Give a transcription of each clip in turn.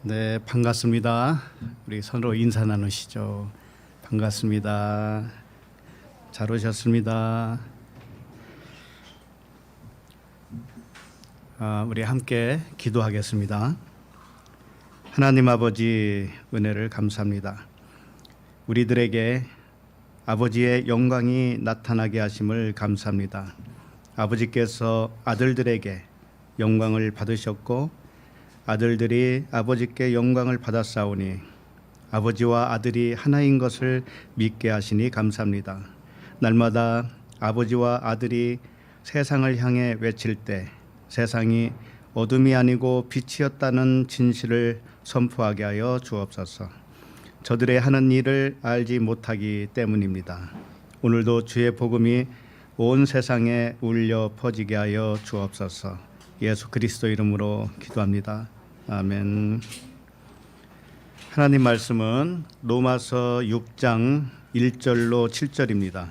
네, 반갑습니다. 우리 서로 인사 나누시죠. 반갑습니다. 잘 오셨습니다. 우리 함께 기도하겠습니다. 하나님 아버지 은혜를 감사합니다. 우리들에게 아버지의 영광이 나타나게 하심을 감사합니다. 아버지께서 아들들에게 영광을 받으셨고 아들들이 아버지께 영광을 받았사오니 아버지와 아들이 하나인 것을 믿게 하시니 감사합니다. 날마다 아버지와 아들이 세상을 향해 외칠 때 세상이 어둠이 아니고 빛이었다는 진실을 선포하게 하여 주옵소서. 저들의 하는 일을 알지 못하기 때문입니다. 오늘도 주의 복음이 온 세상에 울려 퍼지게 하여 주옵소서. 예수 그리스도 이름으로 기도합니다. 아멘. 하나님 말씀은 로마서 6장 1절로 7절입니다.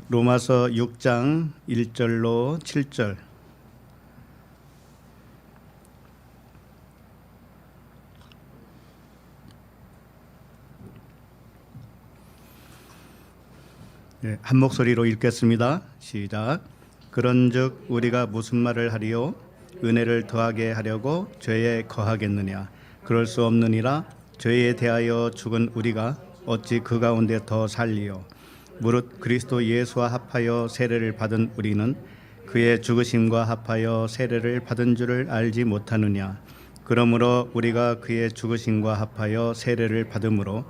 로마서 6장 1절로 7절. 네, 한 목소리로 읽겠습니다. 시작. 그런즉 우리가 무슨 말을 하리요? 은혜를 더하게 하려고 죄에 거하겠느냐? 그럴 수 없느니라. 죄에 대하여 죽은 우리가 어찌 그 가운데 더 살리요? 무릇 그리스도 예수와 합하여 세례를 받은 우리는 그의 죽으심과 합하여 세례를 받은 줄을 알지 못하느냐? 그러므로 우리가 그의 죽으심과 합하여 세례를 받음으로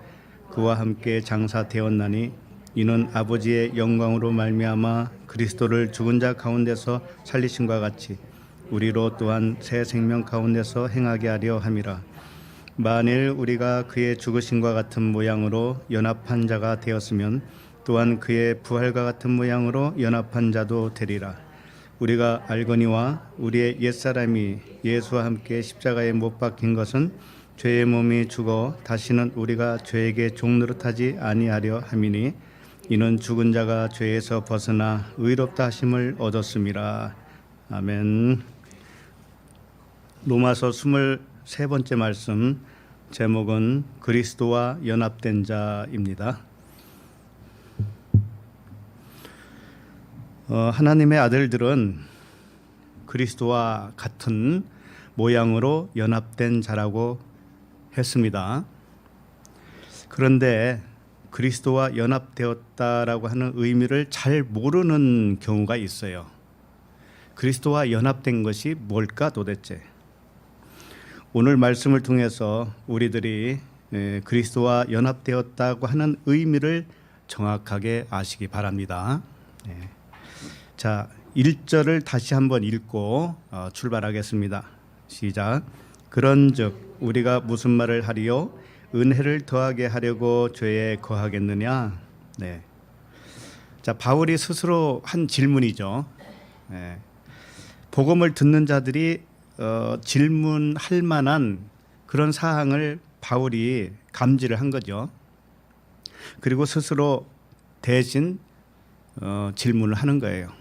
그와 함께 장사되었나니 이는 아버지의 영광으로 말미암아 그리스도를 죽은 자 가운데서 살리심과 같이 우리로 또한 새 생명 가운데서 행하게 하려 함이라. 만일 우리가 그의 죽으심과 같은 모양으로 연합한 자가 되었으면 또한 그의 부활과 같은 모양으로 연합한 자도 되리라. 우리가 알거니와 우리의 옛사람이 예수와 함께 십자가에 못 박힌 것은 죄의 몸이 죽어 다시는 우리가 죄에게 종노릇하지 아니하려 함이니 이는 죽은 자가 죄에서 벗어나 의롭다 하심을 얻었음이라. 아멘. 로마서 23번째 말씀 제목은 그리스도와 연합된 자입니다. 하나님의 아들들은 그리스도와 같은 모양으로 연합된 자라고 했습니다. 그런데 그리스도와 연합되었다라고 하는 의미를 잘 모르는 경우가 있어요. 그리스도와 연합된 것이 뭘까 도대체? 오늘 말씀을 통해서 우리들이 그리스도와 연합되었다고 하는 의미를 정확하게 아시기 바랍니다. 자, 1절을 다시 한번 읽고 출발하겠습니다. 시작. 그런즉 우리가 무슨 말을 하리요? 은혜를 더하게 하려고 죄에 거하겠느냐? 네. 자, 바울이 스스로 한 질문이죠. 네. 복음을 듣는 자들이 질문할 만한 그런 사항을 바울이 감지를 한 거죠. 그리고 스스로 대신 질문을 하는 거예요.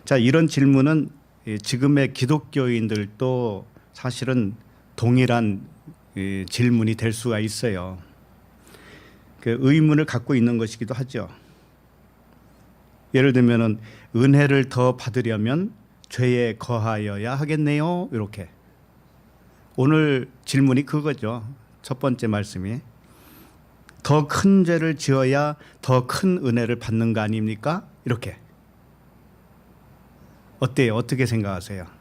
자, 이런 질문은 지금의 기독교인들도 사실은 동일한 질문이 될 수가 있어요. 그 의문을 갖고 있는 것이기도 하죠. 예를 들면은 은혜를 더 받으려면 죄에 거하여야 하겠네요. 이렇게. 오늘 질문이 그거죠. 첫 번째 말씀이 더 큰 죄를 지어야 더 큰 은혜를 받는 거 아닙니까? 이렇게. 어때요? 어떻게 생각하세요?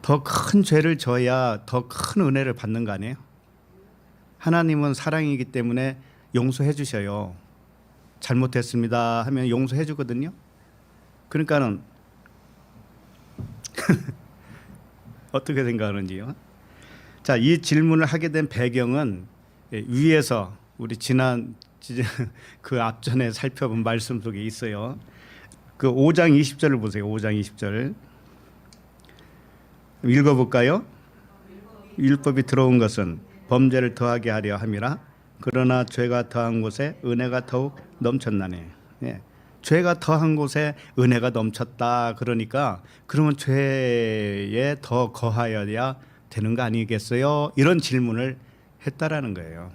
더 큰 죄를 져야 더 큰 은혜를 받는 거 아니에요? 하나님은 사랑이기 때문에 용서해 주셔요. 잘못했습니다 하면 용서해 주거든요. 그러니까는 어떻게 생각하는지요? 자, 이 질문을 하게 된 배경은 위에서 우리 지난 그 앞전에 살펴본 말씀 속에 있어요. 그 5장 20절을 보세요. 5장 20절. 읽어볼까요? 율법이 들어온 것은 범죄를 더하게 하려 함이라 그러나 죄가 더한 곳에 은혜가 더욱 넘쳤나니. 예. 죄가 더한 곳에 은혜가 넘쳤다. 그러니까 그러면 죄에 더 거하여야 되는 거 아니겠어요? 이런 질문을 했다라는 거예요.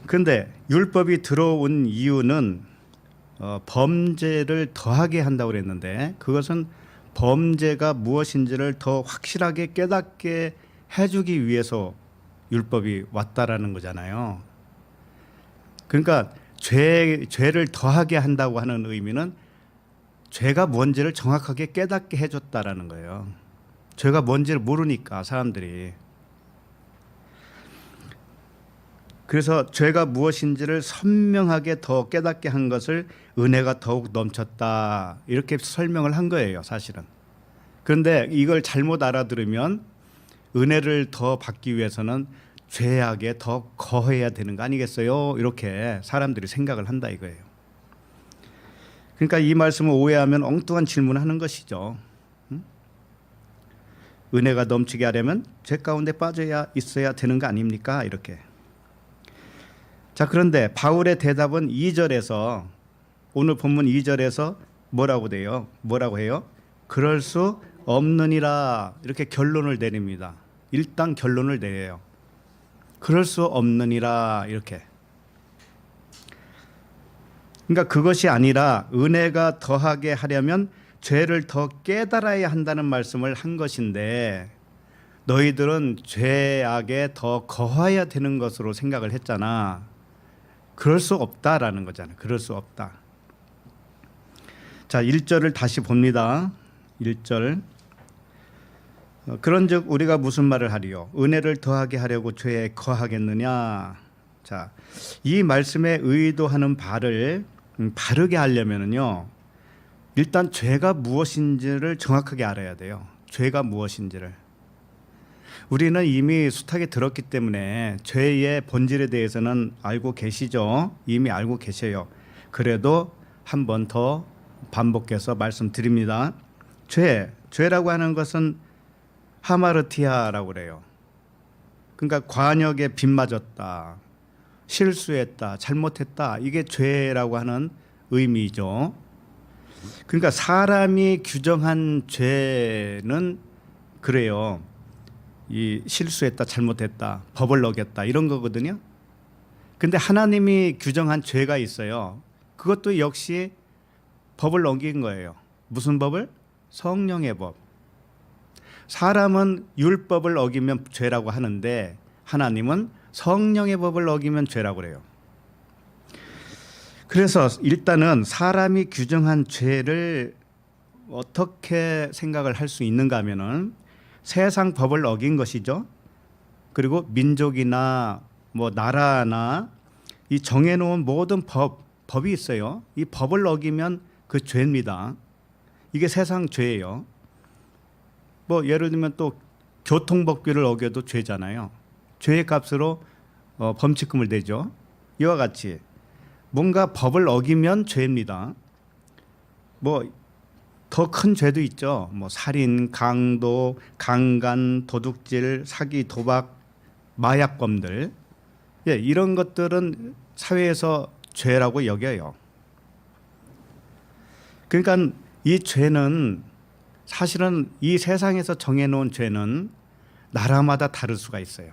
그런데 율법이 들어온 이유는 범죄를 더하게 한다고 그랬는데, 그것은 범죄가 무엇인지를 더 확실하게 깨닫게 해주기 위해서 율법이 왔다라는 거잖아요. 그러니까 죄를 더하게 한다고 하는 의미는 죄가 뭔지를 정확하게 깨닫게 해줬다라는 거예요. 죄가 뭔지를 모르니까 사람들이. 그래서 죄가 무엇인지를 선명하게 더 깨닫게 한 것을 은혜가 더욱 넘쳤다, 이렇게 설명을 한 거예요, 사실은. 그런데 이걸 잘못 알아들으면 은혜를 더 받기 위해서는 죄악에 더 거해야 되는 거 아니겠어요? 이렇게 사람들이 생각을 한다 이거예요. 그러니까 이 말씀을 오해하면 엉뚱한 질문을 하는 것이죠. 은혜가 넘치게 하려면 죄 가운데 빠져야 있어야 되는 거 아닙니까? 이렇게. 자, 그런데 바울의 대답은 2절에서, 오늘 본문 2절에서 뭐라고 돼요? 뭐라고 해요? 그럴 수 없느니라, 이렇게 결론을 내립니다. 일단 결론을 내려요. 그럴 수 없느니라, 이렇게. 그러니까 그것이 아니라 은혜가 더하게 하려면 죄를 더 깨달아야 한다는 말씀을 한 것인데, 너희들은 죄악에 더 거해야 되는 것으로 생각을 했잖아. 그럴 수 없다라는 거잖아요. 그럴 수 없다. 자, 1절을 다시 봅니다. 1절. 그런즉 우리가 무슨 말을 하리요? 은혜를 더하게 하려고 죄에 거하겠느냐? 자, 이 말씀에 의도하는 바를 바르게 하려면은요, 일단 죄가 무엇인지를 정확하게 알아야 돼요. 죄가 무엇인지를. 우리는 이미 숱하게 들었기 때문에 죄의 본질에 대해서는 알고 계시죠? 이미 알고 계셔요. 그래도 한 번 더 반복해서 말씀드립니다. 죄라고 하는 것은 하마르티아라고 그래요. 그러니까 관역에 빗맞았다, 실수했다, 잘못했다, 이게 죄라고 하는 의미죠. 그러니까 사람이 규정한 죄는 그래요. 이 실수했다, 잘못했다, 법을 어겼다, 이런 거거든요. 근데 하나님이 규정한 죄가 있어요. 그것도 역시 법을 어긴 거예요. 무슨 법을? 성령의 법. 사람은 율법을 어기면 죄라고 하는데 하나님은 성령의 법을 어기면 죄라고 그래요. 그래서 일단은 사람이 규정한 죄를 어떻게 생각을 할 수 있는가 하면은 세상 법을 어긴 것이죠. 그리고 민족이나 뭐 나라나 이 정해놓은 모든 법이 있어요. 이 법을 어기면 그 죄입니다. 이게 세상 죄예요. 뭐 예를 들면 또 교통법규를 어겨도 죄잖아요. 죄의 값으로 범칙금을 내죠. 이와 같이 뭔가 법을 어기면 죄입니다. 뭐 더 큰 죄도 있죠. 뭐 살인, 강도, 강간, 도둑질, 사기, 도박, 마약범들, 예, 이런 것들은 사회에서 죄라고 여겨요. 그러니까 이 죄는 사실은 이 세상에서 정해놓은 죄는 나라마다 다를 수가 있어요.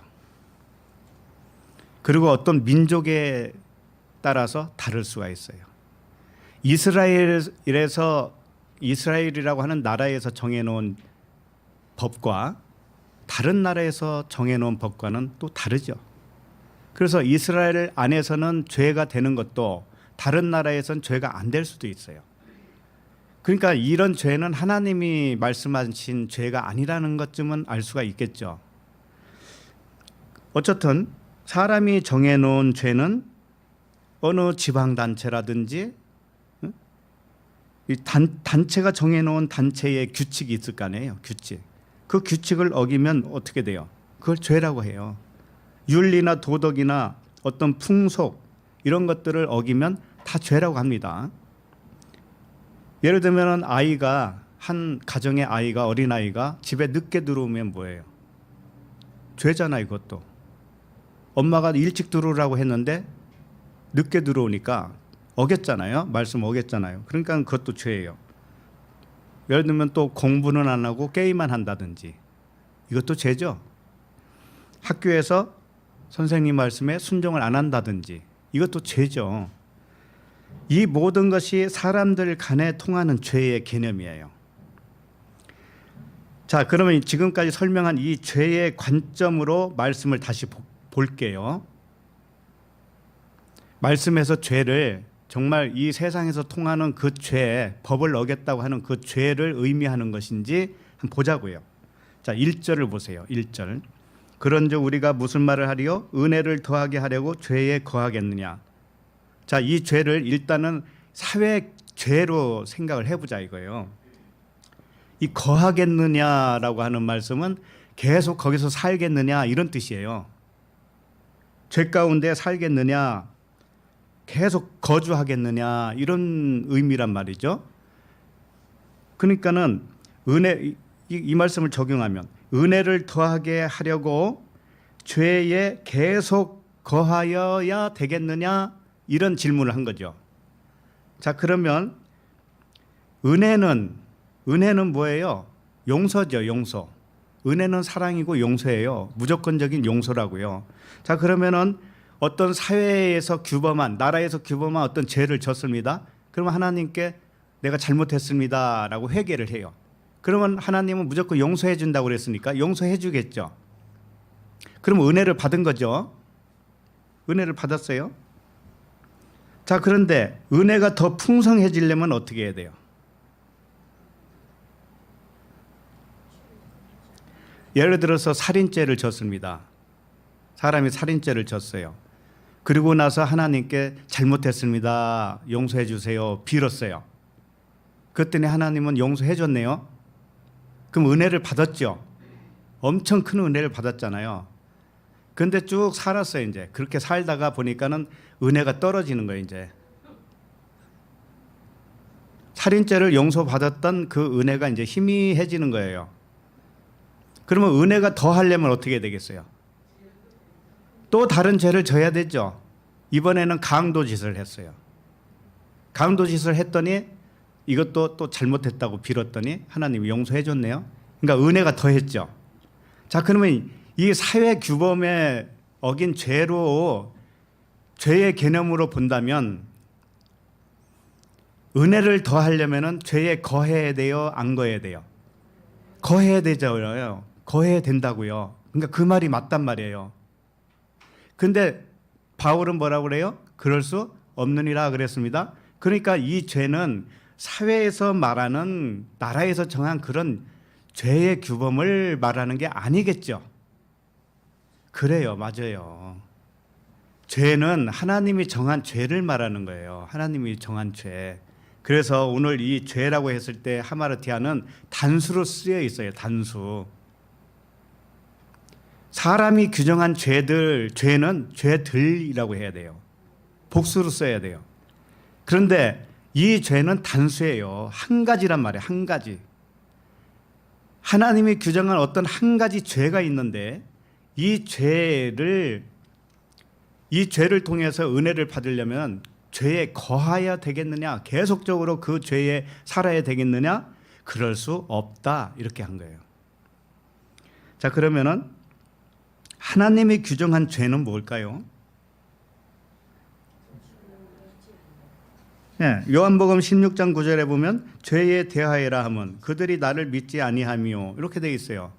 그리고 어떤 민족에 따라서 다를 수가 있어요. 이스라엘이라고 하는 나라에서 정해놓은 법과 다른 나라에서 정해놓은 법과는 또 다르죠. 그래서 이스라엘 안에서는 죄가 되는 것도 다른 나라에서는 죄가 안 될 수도 있어요. 그러니까 이런 죄는 하나님이 말씀하신 죄가 아니라는 것쯤은 알 수가 있겠죠. 어쨌든 사람이 정해놓은 죄는 어느 지방단체라든지 이 단체가 정해놓은 단체의 규칙이 있을 거 아니에요. 규칙. 그 규칙을 어기면 어떻게 돼요? 그걸 죄라고 해요. 윤리나 도덕이나 어떤 풍속 이런 것들을 어기면 다 죄라고 합니다. 예를 들면 한 가정의 아이가, 어린아이가 집에 늦게 들어오면 뭐예요? 죄잖아요. 이것도. 엄마가 일찍 들어오라고 했는데 늦게 들어오니까 어겼잖아요. 말씀 어겼잖아요. 그러니까 그것도 죄예요. 예를 들면 또 공부는 안 하고 게임만 한다든지 이것도 죄죠. 학교에서 선생님 말씀에 순종을 안 한다든지 이것도 죄죠. 이 모든 것이 사람들 간에 통하는 죄의 개념이에요. 자, 그러면 지금까지 설명한 이 죄의 관점으로 말씀을 다시 볼게요. 말씀에서 죄를 정말 이 세상에서 통하는 그 죄, 법을 어겼다고 하는 그 죄를 의미하는 것인지 한번 보자고요. 자, 1절을 보세요. 1절. 그런즉 우리가 무슨 말을 하리요? 은혜를 더하게 하려고 죄에 거하겠느냐. 자, 이 죄를 일단은 사회 죄로 생각을 해보자 이거예요. 이 거하겠느냐라고 하는 말씀은 계속 거기서 살겠느냐 이런 뜻이에요. 죄 가운데 살겠느냐, 계속 거주하겠느냐 이런 의미란 말이죠. 그러니까는 은혜, 이 말씀을 적용하면 은혜를 더하게 하려고 죄에 계속 거하여야 되겠느냐 이런 질문을 한 거죠. 자, 그러면 은혜는 뭐예요? 용서죠, 용서. 은혜는 사랑이고 용서예요. 무조건적인 용서라고요. 자, 그러면은 어떤 사회에서 규범한, 나라에서 규범한 어떤 죄를 졌습니다. 그러면 하나님께 내가 잘못했습니다라고 회개를 해요. 그러면 하나님은 무조건 용서해 준다고 그랬으니까 용서해 주겠죠. 그럼 은혜를 받은 거죠. 은혜를 받았어요. 자, 그런데 은혜가 더 풍성해지려면 어떻게 해야 돼요? 예를 들어서 살인죄를 졌습니다. 사람이 살인죄를 졌어요. 그리고 나서 하나님께 잘못했습니다. 용서해 주세요. 빌었어요. 그랬더니 하나님은 용서해 줬네요. 그럼 은혜를 받았죠. 엄청 큰 은혜를 받았잖아요. 그런데 쭉 살았어요. 이제 그렇게 살다가 보니까는 은혜가 떨어지는 거예요. 이제 살인죄를 용서받았던 그 은혜가 이제 희미해지는 거예요. 그러면 은혜가 더 하려면 어떻게 해야 되겠어요? 또 다른 죄를 져야 되죠. 이번에는 강도짓을 했어요. 강도짓을 했더니 이것도 또 잘못했다고 빌었더니 하나님이 용서해 줬네요. 그러니까 은혜가 더했죠. 자, 그러면 이 사회 규범에 어긴 죄로, 죄의 개념으로 본다면 은혜를 더하려면 죄에 거해야 돼요? 안 거해야 돼요? 거해야 되잖아요. 거해야 된다고요. 그러니까 그 말이 맞단 말이에요. 근데 바울은 뭐라고 그래요? 그럴 수 없느니라 그랬습니다. 그러니까 이 죄는 사회에서 말하는, 나라에서 정한 그런 죄의 규범을 말하는 게 아니겠죠. 그래요. 맞아요. 죄는 하나님이 정한 죄를 말하는 거예요. 하나님이 정한 죄. 그래서 오늘 이 죄라고 했을 때 하마르티아는 단수로 쓰여 있어요. 단수. 사람이 규정한 죄는 죄들이라고 해야 돼요. 복수로 써야 돼요. 그런데 이 죄는 단수예요. 한 가지란 말이에요. 한 가지. 하나님이 규정한 어떤 한 가지 죄가 있는데 이 죄를 통해서 은혜를 받으려면 죄에 거하여야 되겠느냐? 계속적으로 그 죄에 살아야 되겠느냐? 그럴 수 없다. 이렇게 한 거예요. 자, 그러면은 하나님이 규정한 죄는 뭘까요? 네, 요한복음 16장 9절에 보면 죄에 대하여라 하면 그들이 나를 믿지 아니하며 이렇게 되어 있어요.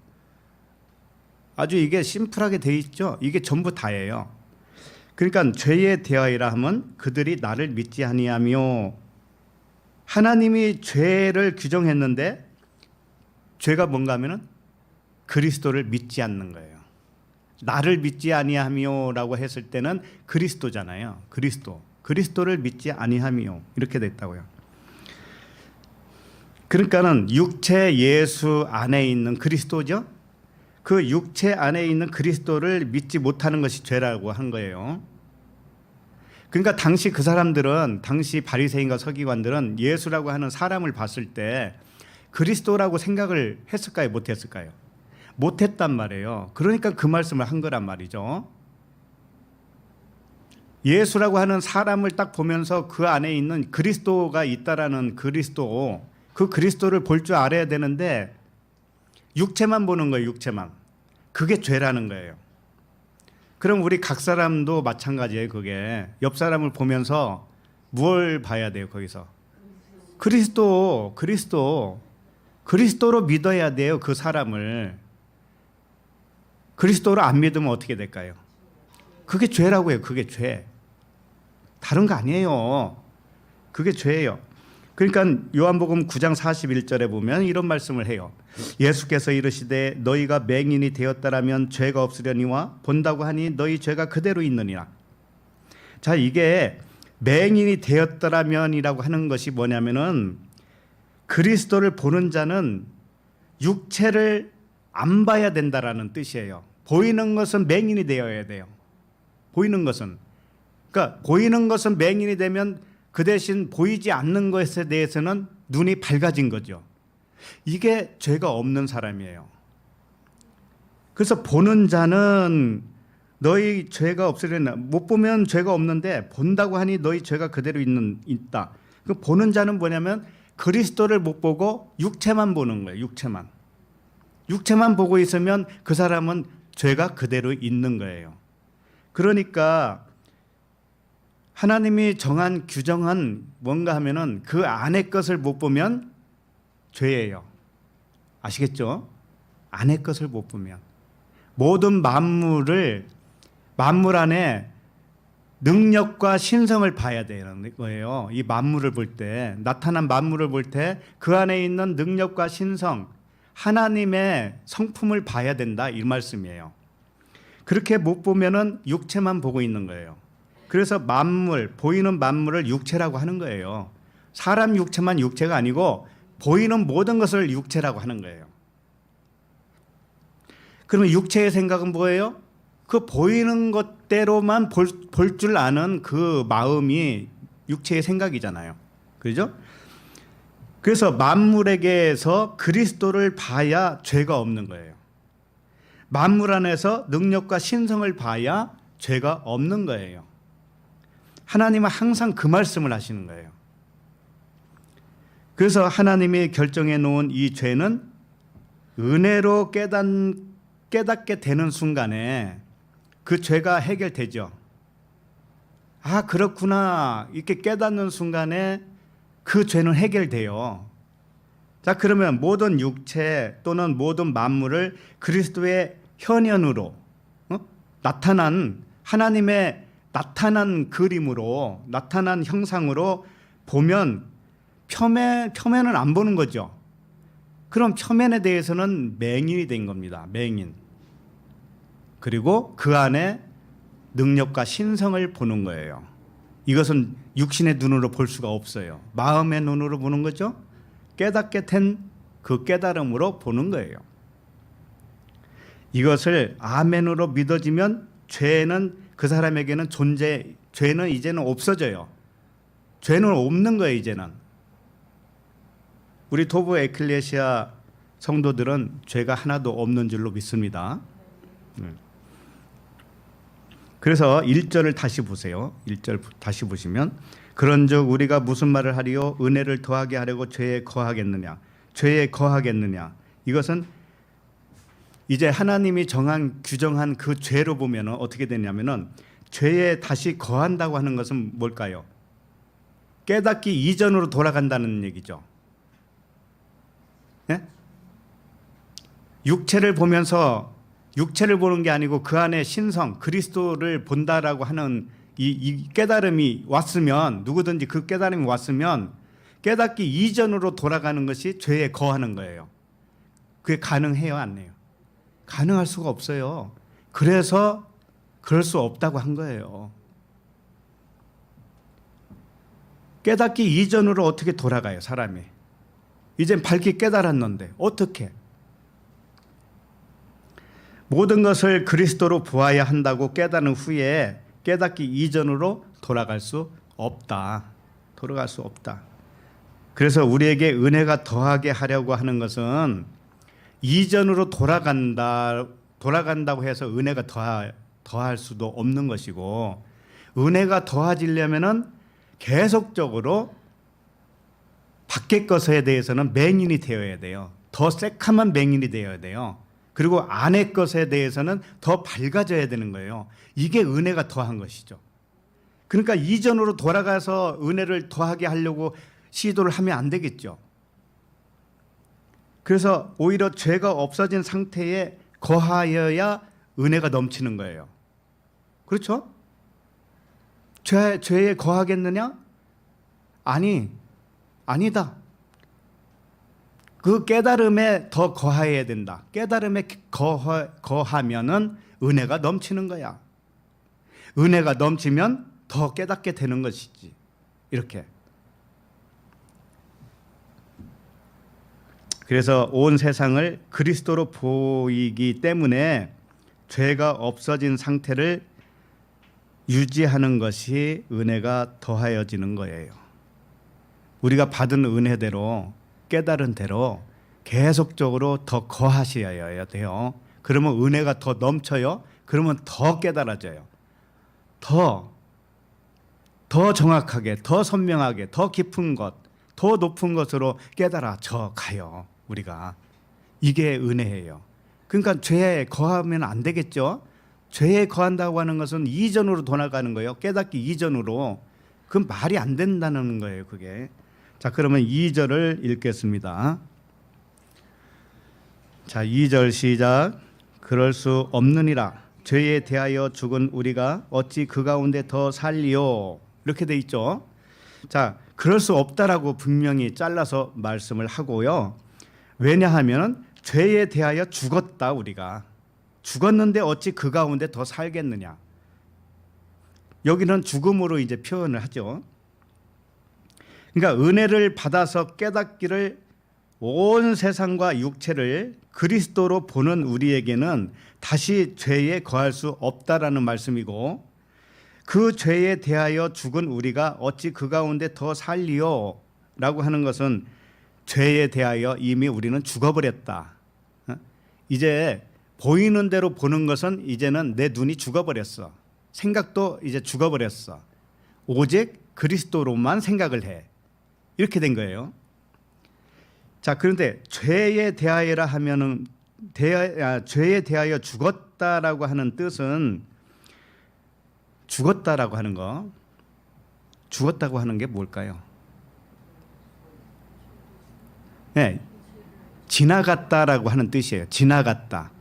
아주 이게 심플하게 되어 있죠. 이게 전부 다예요. 그러니까 죄에 대하여라 하면 그들이 나를 믿지 아니하며, 하나님이 죄를 규정했는데 죄가 뭔가 하면은 그리스도를 믿지 않는 거예요. 나를 믿지 아니하며라고 했을 때는 그리스도잖아요. 그리스도를 믿지 아니하며 이렇게 됐다고요. 그러니까는 육체 예수 안에 있는 그리스도죠. 그 육체 안에 있는 그리스도를 믿지 못하는 것이 죄라고 한 거예요. 그러니까 당시 그 사람들은, 당시 바리새인과 서기관들은 예수라고 하는 사람을 봤을 때 그리스도라고 생각을 했을까요? 못했을까요? 못했단 말이에요. 그러니까 그 말씀을 한 거란 말이죠. 예수라고 하는 사람을 딱 보면서 그 안에 있는 그리스도가 있다라는 그리스도, 그 그리스도를 볼 줄 알아야 되는데 육체만 보는 거예요. 육체만. 그게 죄라는 거예요. 그럼 우리 각 사람도 마찬가지예요. 그게 옆 사람을 보면서 뭘 봐야 돼요? 거기서 그리스도로 믿어야 돼요. 그 사람을. 그리스도로 안 믿으면 어떻게 될까요? 그게 죄라고 해요. 그게 죄. 다른 거 아니에요. 그게 죄예요. 그러니까 요한복음 9장 41절에 보면 이런 말씀을 해요. 예수께서 이르시되 너희가 맹인이 되었다라면 죄가 없으려니와 본다고 하니 너희 죄가 그대로 있느니라. 자, 이게 맹인이 되었다라면이라고 하는 것이 뭐냐면은 그리스도를 보는 자는 육체를 안 봐야 된다라는 뜻이에요. 보이는 것은 맹인이 되어야 돼요. 보이는 것은. 그러니까 보이는 것은 맹인이 되면 그 대신 보이지 않는 것에 대해서는 눈이 밝아진 거죠. 이게 죄가 없는 사람이에요. 그래서 보는 자는 너희 죄가 없으려나, 못 보면 죄가 없는데 본다고 하니 너희 죄가 그대로 있다. 그 보는 자는 뭐냐면 그리스도를 못 보고 육체만 보는 거예요. 육체만 보고 있으면 그 사람은 죄가 그대로 있는 거예요. 그러니까 하나님이 정한 규정한 뭔가 하면은 그 안의 것을 못 보면 죄예요. 아시겠죠? 안의 것을 못 보면. 모든 만물 안에 능력과 신성을 봐야 되는 거예요. 이 만물을 볼 때, 나타난 만물을 볼 때 그 안에 있는 능력과 신성, 하나님의 성품을 봐야 된다, 이 말씀이에요. 그렇게 못 보면은 육체만 보고 있는 거예요. 그래서 보이는 만물을 육체라고 하는 거예요. 사람 육체만 육체가 아니고 보이는 모든 것을 육체라고 하는 거예요. 그러면 육체의 생각은 뭐예요? 그 보이는 것대로만 볼 줄 아는 그 마음이 육체의 생각이잖아요. 그죠? 그래서 만물에게서 그리스도를 봐야 죄가 없는 거예요. 만물 안에서 능력과 신성을 봐야 죄가 없는 거예요. 하나님은 항상 그 말씀을 하시는 거예요. 그래서 하나님이 결정해 놓은 이 죄는 은혜로 깨닫게 되는 순간에 그 죄가 해결되죠. 아, 그렇구나. 이렇게 깨닫는 순간에 그 죄는 해결돼요. 자, 그러면 모든 육체 또는 모든 만물을 그리스도의 현현으로 나타난 하나님의 나타난 그림으로 나타난 형상으로 보면 표면은 안 보는 거죠. 그럼 표면에 대해서는 맹인이 된 겁니다. 맹인. 그리고 그 안에 능력과 신성을 보는 거예요. 이것은 육신의 눈으로 볼 수가 없어요. 마음의 눈으로 보는 거죠. 깨닫게 된 그 깨달음으로 보는 거예요. 이것을 아멘으로 믿어지면 죄는 그 사람에게는 죄는 이제는 없어져요. 죄는 없는 거예요, 이제는. 우리 도부 에클레시아 성도들은 죄가 하나도 없는 줄로 믿습니다. 그래서 1절을 다시 보세요. 1절 다시 보시면 그런즉 우리가 무슨 말을 하리요? 은혜를 더하게 하려고 죄에 거하겠느냐? 이것은 이제 하나님이 규정한 그 죄로 보면 어떻게 되냐면은 죄에 다시 거한다고 하는 것은 뭘까요? 깨닫기 이전으로 돌아간다는 얘기죠. 네? 육체를 보면서 육체를 보는 게 아니고 그 안에 신성 그리스도를 본다라고 하는 이 깨달음이 왔으면, 누구든지 그 깨달음이 왔으면 깨닫기 이전으로 돌아가는 것이 죄에 거하는 거예요. 그게 가능해요, 안 해요? 가능할 수가 없어요. 그래서 그럴 수 없다고 한 거예요. 깨닫기 이전으로 어떻게 돌아가요, 사람이? 이젠 밝게 깨달았는데 어떻게? 모든 것을 그리스도로 보아야 한다고 깨달은 후에 깨닫기 이전으로 돌아갈 수 없다. 돌아갈 수 없다. 그래서 우리에게 은혜가 더하게 하려고 하는 것은 이전으로 돌아간다고 해서 은혜가 더할 수도 없는 것이고, 은혜가 더해지려면은 계속적으로 밖의 것에 대해서는 맹인이 되어야 돼요. 더 새카만 맹인이 되어야 돼요. 그리고 안의 것에 대해서는 더 밝아져야 되는 거예요. 이게 은혜가 더한 것이죠. 그러니까 이전으로 돌아가서 은혜를 더하게 하려고 시도를 하면 안 되겠죠. 그래서 오히려 죄가 없어진 상태에 거하여야 은혜가 넘치는 거예요. 그렇죠? 죄에 거하겠느냐? 아니다. 그 깨달음에 더 거하여야 된다. 깨달음에 거하면은 은혜가 넘치는 거야. 은혜가 넘치면 더 깨닫게 되는 것이지. 이렇게. 그래서 온 세상을 그리스도로 보이기 때문에 죄가 없어진 상태를 유지하는 것이 은혜가 더하여지는 거예요. 우리가 받은 은혜대로 깨달은 대로 계속적으로 더 거하셔야 돼요. 그러면 은혜가 더 넘쳐요. 그러면 더 깨달아져요. 더 정확하게, 더 선명하게, 더 깊은 것, 더 높은 것으로 깨달아져 가요. 우리가. 이게 은혜예요. 그러니까 죄에 거하면 안 되겠죠. 죄에 거한다고 하는 것은 이전으로 돌아가는 거예요. 깨닫기 이전으로. 그건 말이 안 된다는 거예요. 그게. 자, 그러면 2절을 읽겠습니다. 자, 2절 시작. 그럴 수 없느니라. 죄에 대하여 죽은 우리가 어찌 그 가운데 더 살리요. 이렇게 돼 있죠. 자, 그럴 수 없다라고 분명히 잘라서 말씀을 하고요. 왜냐하면 죄에 대하여 죽었다. 우리가 죽었는데 어찌 그 가운데 더 살겠느냐. 여기는 죽음으로 이제 표현을 하죠. 그러니까 은혜를 받아서 깨닫기를 온 세상과 육체를 그리스도로 보는 우리에게는 다시 죄에 거할 수 없다라는 말씀이고, 그 죄에 대하여 죽은 우리가 어찌 그 가운데 더 살리요 라고 하는 것은 죄에 대하여 이미 우리는 죽어버렸다. 이제 보이는 대로 보는 것은 이제는 내 눈이 죽어버렸어. 생각도 이제 죽어버렸어. 오직 그리스도로만 생각을 해. 이렇게 된 거예요. 자, 그런데 죄에 대하여라 하면은 죄에 대하여 죽었다라고 하는 뜻은, 죽었다라고 하는 거, 죽었다고 하는 게 뭘까요? 네, 지나갔다라고 하는 뜻이에요. 지나갔다.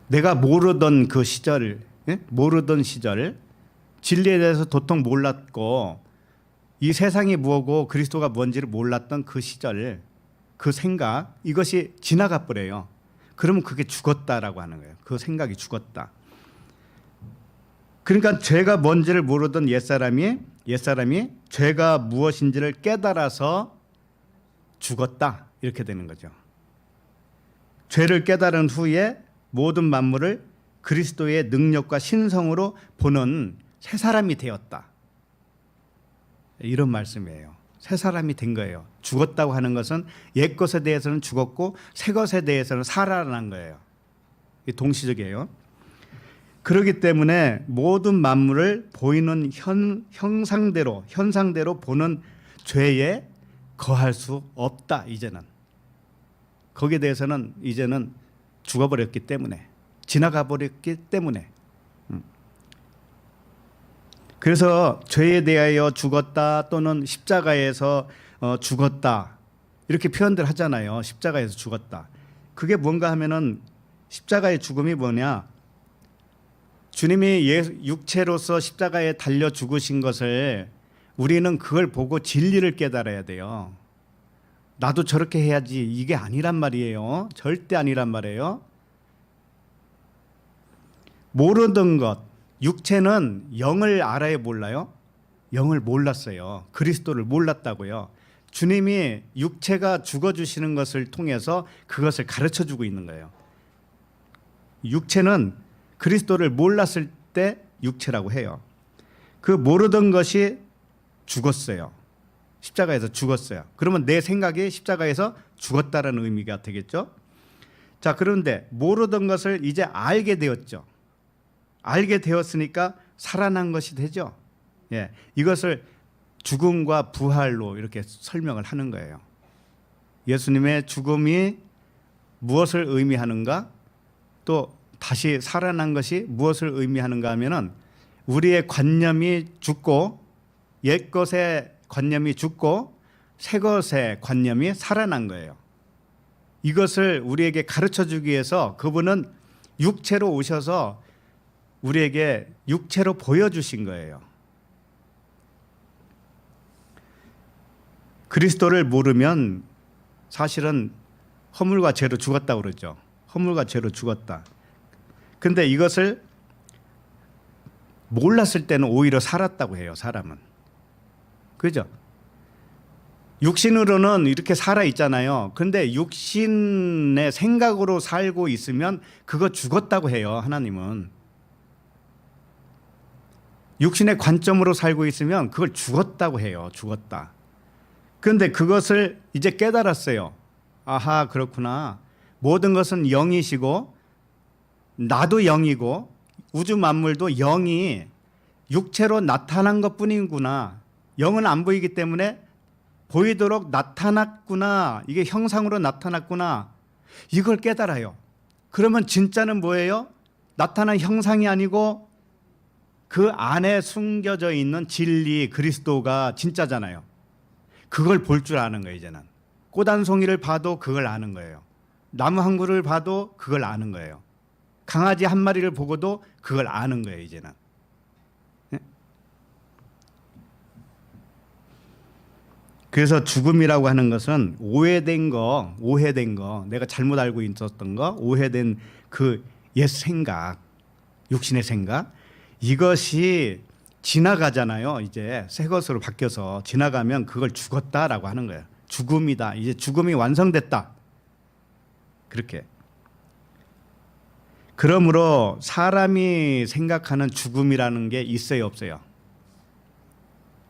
내가 모르던 그 시절, 모르던 시절, 진리에 대해서 도통 몰랐고 이 세상이 뭐고 그리스도가 뭔지를 몰랐던 그 시절, 그 생각, 이것이 지나가 버려요. 그러면 그게 죽었다라고 하는 거예요. 그 생각이 죽었다. 그러니까 죄가 뭔지를 모르던 옛사람이 죄가 무엇인지를 깨달아서 죽었다. 이렇게 되는 거죠. 죄를 깨달은 후에 모든 만물을 그리스도의 능력과 신성으로 보는 새 사람이 되었다. 이런 말씀이에요. 새 사람이 된 거예요. 죽었다고 하는 것은 옛 것에 대해서는 죽었고 새 것에 대해서는 살아난 거예요. 동시적이에요. 그렇기 때문에 모든 만물을 보이는 현상대로 보는 죄에 거할 수 없다. 이제는 거기에 대해서는 이제는 죽어버렸기 때문에, 지나가 버렸기 때문에. 그래서 죄에 대하여 죽었다 또는 십자가에서 죽었다 이렇게 표현들 하잖아요. 십자가에서 죽었다. 그게 뭔가 하면은 십자가의 죽음이 뭐냐? 주님이 육체로서 십자가에 달려 죽으신 것을 우리는 그걸 보고 진리를 깨달아야 돼요. 나도 저렇게 해야지, 이게 아니란 말이에요. 절대 아니란 말이에요. 모르던 것, 육체는 영을 알아야 몰라요? 영을 몰랐어요. 그리스도를 몰랐다고요. 주님이 육체가 죽어주시는 것을 통해서 그것을 가르쳐주고 있는 거예요. 육체는 그리스도를 몰랐을 때 육체라고 해요. 그 모르던 것이 죽었어요. 십자가에서 죽었어요. 그러면 내 생각이 십자가에서 죽었다라는 의미가 되겠죠. 자, 그런데 모르던 것을 이제 알게 되었죠. 알게 되었으니까 살아난 것이 되죠. 예, 이것을 죽음과 부활로 이렇게 설명을 하는 거예요. 예수님의 죽음이 무엇을 의미하는가? 또 다시 살아난 것이 무엇을 의미하는가 하면은 우리의 관념이 죽고 옛 것의 관념이 죽고 새 것의 관념이 살아난 거예요. 이것을 우리에게 가르쳐 주기 위해서 그분은 육체로 오셔서 우리에게 육체로 보여주신 거예요. 그리스도를 모르면 사실은 허물과 죄로 죽었다고 그러죠. 허물과 죄로 죽었다. 근데 이것을 몰랐을 때는 오히려 살았다고 해요, 사람은. 그죠? 육신으로는 이렇게 살아 있잖아요. 근데 육신의 생각으로 살고 있으면 그거 죽었다고 해요, 하나님은. 육신의 관점으로 살고 있으면 그걸 죽었다고 해요, 죽었다. 그런데 그것을 이제 깨달았어요. 아하, 그렇구나. 모든 것은 영이시고 나도 영이고 우주 만물도 영이 육체로 나타난 것뿐이구나. 영은 안 보이기 때문에 보이도록 나타났구나. 이게 형상으로 나타났구나. 이걸 깨달아요. 그러면 진짜는 뭐예요? 나타난 형상이 아니고 그 안에 숨겨져 있는 진리 그리스도가 진짜잖아요. 그걸 볼 줄 아는 거예요. 이제는 꽃 한 송이를 봐도 그걸 아는 거예요. 나무 한 그루를 봐도 그걸 아는 거예요. 강아지 한 마리를 보고도 그걸 아는 거예요. 이제는. 그래서 죽음이라고 하는 것은 오해된 거, 내가 잘못 알고 있었던 거, 오해된 그 옛 생각, 육신의 생각, 이것이 지나가잖아요. 이제 새 것으로 바뀌어서 지나가면 그걸 죽었다라고 하는 거예요. 죽음이다. 이제 죽음이 완성됐다. 그렇게. 그러므로 사람이 생각하는 죽음이라는 게 있어요, 없어요?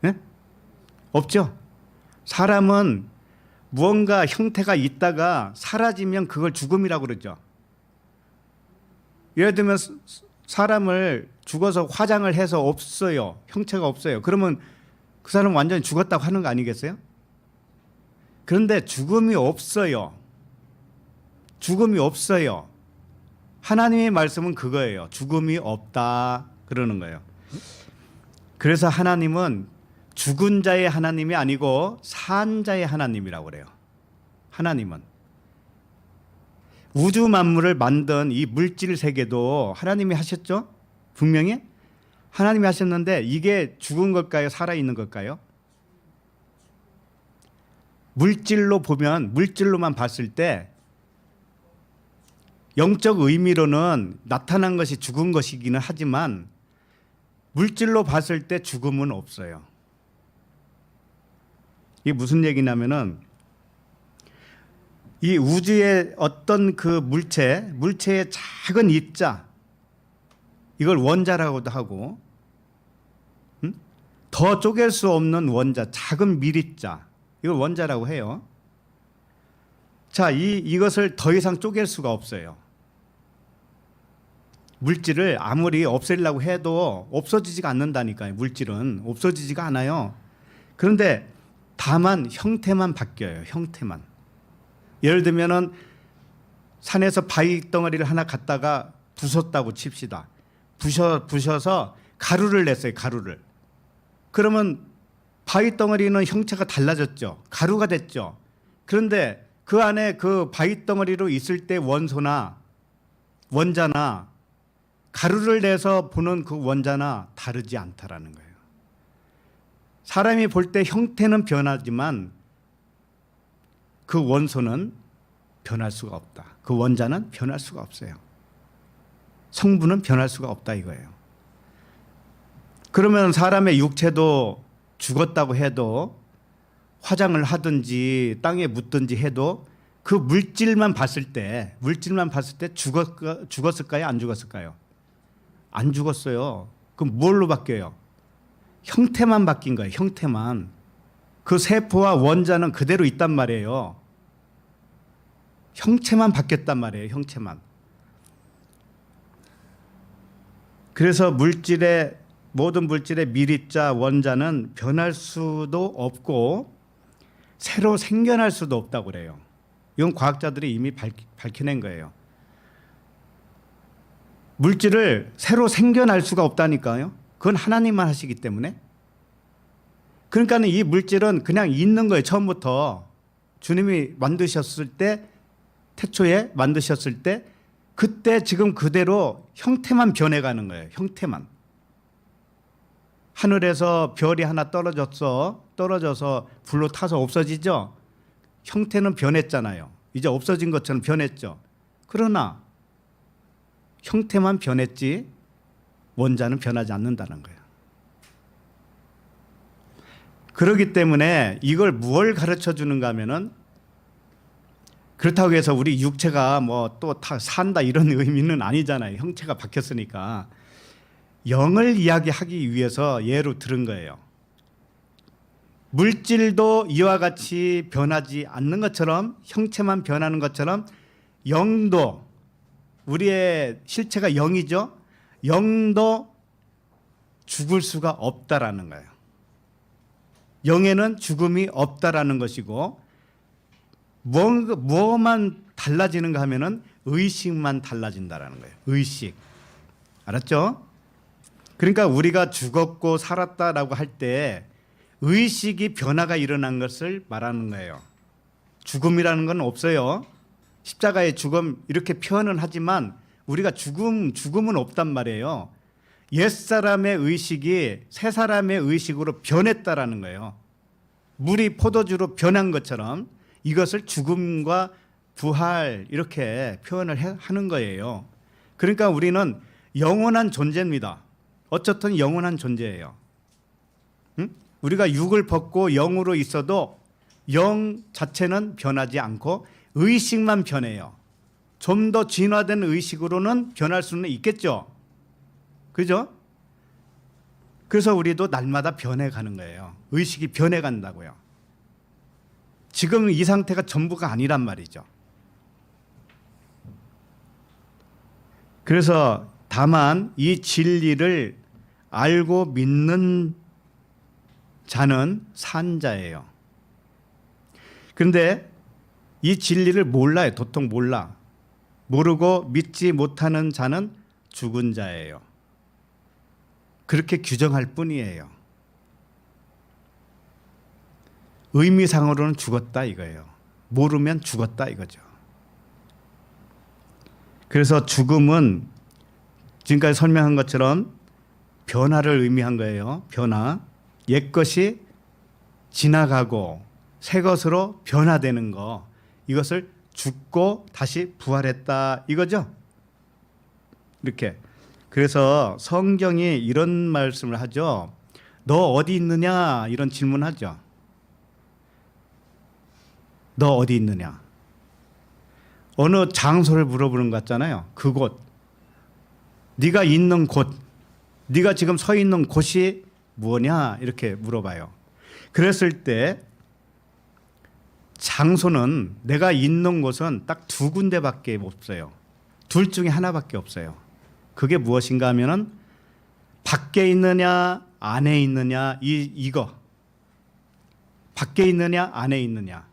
네? 없죠. 사람은 무언가 형태가 있다가 사라지면 그걸 죽음이라고 그러죠. 예를 들면 사람을 죽어서 화장을 해서 없어요. 형체가 없어요. 그러면 그 사람은 완전히 죽었다고 하는 거 아니겠어요? 그런데 죽음이 없어요. 죽음이 없어요. 하나님의 말씀은 그거예요. 죽음이 없다 그러는 거예요. 그래서 하나님은 죽은 자의 하나님이 아니고 산 자의 하나님이라고 그래요. 하나님은 우주 만물을 만든 이 물질 세계도 하나님이 하셨죠? 분명히 하나님이 하셨는데 이게 죽은 걸까요? 살아있는 걸까요? 물질로 보면, 물질로만 봤을 때 영적 의미로는 나타난 것이 죽은 것이기는 하지만 물질로 봤을 때 죽음은 없어요. 이게 무슨 얘기냐면은 이 우주의 어떤 그 물체의 작은 입자, 이걸 원자라고도 하고, 더 쪼갤 수 없는 원자, 작은 미리자, 이걸 원자라고 해요. 자, 이것을 더 이상 쪼갤 수가 없어요. 물질을 아무리 없애려고 해도 없어지지가 않는다니까요. 물질은 없어지지가 않아요. 그런데 다만 형태만 바뀌어요. 형태만. 예를 들면은 산에서 바위 덩어리를 하나 갖다가 부쉈다고 칩시다. 부셔서 가루를 냈어요. 가루를. 그러면 바위 덩어리는 형체가 달라졌죠. 가루가 됐죠. 그런데 그 안에 그 바위 덩어리로 있을 때 원소나 원자나 가루를 내서 보는 그 원자나 다르지 않다라는 거예요. 사람이 볼 때 형태는 변하지만 그 원소는 변할 수가 없다. 그 원자는 변할 수가 없어요. 성분은 변할 수가 없다 이거예요. 그러면 사람의 육체도 죽었다고 해도 화장을 하든지 땅에 묻든지 해도 그 물질만 봤을 때 죽었을까요? 안 죽었을까요? 안 죽었어요. 그럼 뭘로 바뀌어요? 형태만 바뀐 거예요. 형태만. 그 세포와 원자는 그대로 있단 말이에요. 형체만 바뀌었단 말이에요. 형체만. 그래서 물질의 모든 물질의 미립자 원자는 변할 수도 없고 새로 생겨날 수도 없다고 그래요. 이건 과학자들이 이미 밝혀낸 거예요. 물질을 새로 생겨날 수가 없다니까요. 그건 하나님만 하시기 때문에. 그러니까 이 물질은 그냥 있는 거예요. 처음부터 주님이 만드셨을 때, 태초에 만드셨을 때 그때 지금 그대로 형태만 변해가는 거예요. 형태만. 하늘에서 별이 하나 떨어져서 불로 타서 없어지죠. 형태는 변했잖아요. 이제 없어진 것처럼 변했죠. 그러나 형태만 변했지 원자는 변하지 않는다는 거예요. 그렇기 때문에 이걸 뭘 가르쳐 주는가 하면은, 그렇다고 해서 우리 육체가 뭐 또 다 산다 이런 의미는 아니잖아요. 형체가 바뀌었으니까. 영을 이야기하기 위해서 예로 들은 거예요. 물질도 이와 같이 변하지 않는 것처럼, 형체만 변하는 것처럼 영도, 우리의 실체가 영이죠. 영도 죽을 수가 없다라는 거예요. 영에는 죽음이 없다라는 것이고, 뭐만 달라지는가 하면은 의식만 달라진다라는 거예요. 의식. 알았죠? 그러니까 우리가 죽었고 살았다라고 할 때 의식이 변화가 일어난 것을 말하는 거예요. 죽음이라는 건 없어요. 십자가의 죽음 이렇게 표현은 하지만 우리가 죽음은 없단 말이에요. 옛사람의 의식이 새 사람의 의식으로 변했다라는 거예요. 물이 포도주로 변한 것처럼 이것을 죽음과 부활 이렇게 표현을 하는 거예요. 그러니까 우리는 영원한 존재입니다. 어쨌든 영원한 존재예요. 응? 우리가 육을 벗고 영으로 있어도 영 자체는 변하지 않고 의식만 변해요. 좀 더 진화된 의식으로는 변할 수는 있겠죠. 그죠? 그래서 우리도 날마다 변해가는 거예요. 의식이 변해간다고요. 지금 이 상태가 전부가 아니란 말이죠. 그래서 다만 이 진리를 알고 믿는 자는 산 자예요. 그런데 이 진리를 몰라요. 도통 몰라. 모르고 믿지 못하는 자는 죽은 자예요. 그렇게 규정할 뿐이에요. 의미상으로는 죽었다 이거예요. 모르면 죽었다 이거죠. 그래서 죽음은 지금까지 설명한 것처럼 변화를 의미한 거예요. 변화. 옛것이 지나가고 새 것으로 변화되는 거. 이것을 죽고 다시 부활했다 이거죠. 이렇게. 그래서 성경이 이런 말씀을 하죠. 너 어디 있느냐 이런 질문하죠. 너 어디 있느냐. 어느 장소를 물어보는 것 같잖아요. 그곳. 네가 있는 곳. 네가 지금 서 있는 곳이 뭐냐 이렇게 물어봐요. 그랬을 때 장소는 내가 있는 곳은 딱 두 군데밖에 없어요. 둘 중에 하나밖에 없어요. 그게 무엇인가 하면은 밖에 있느냐 안에 있느냐 이거. 밖에 있느냐 안에 있느냐.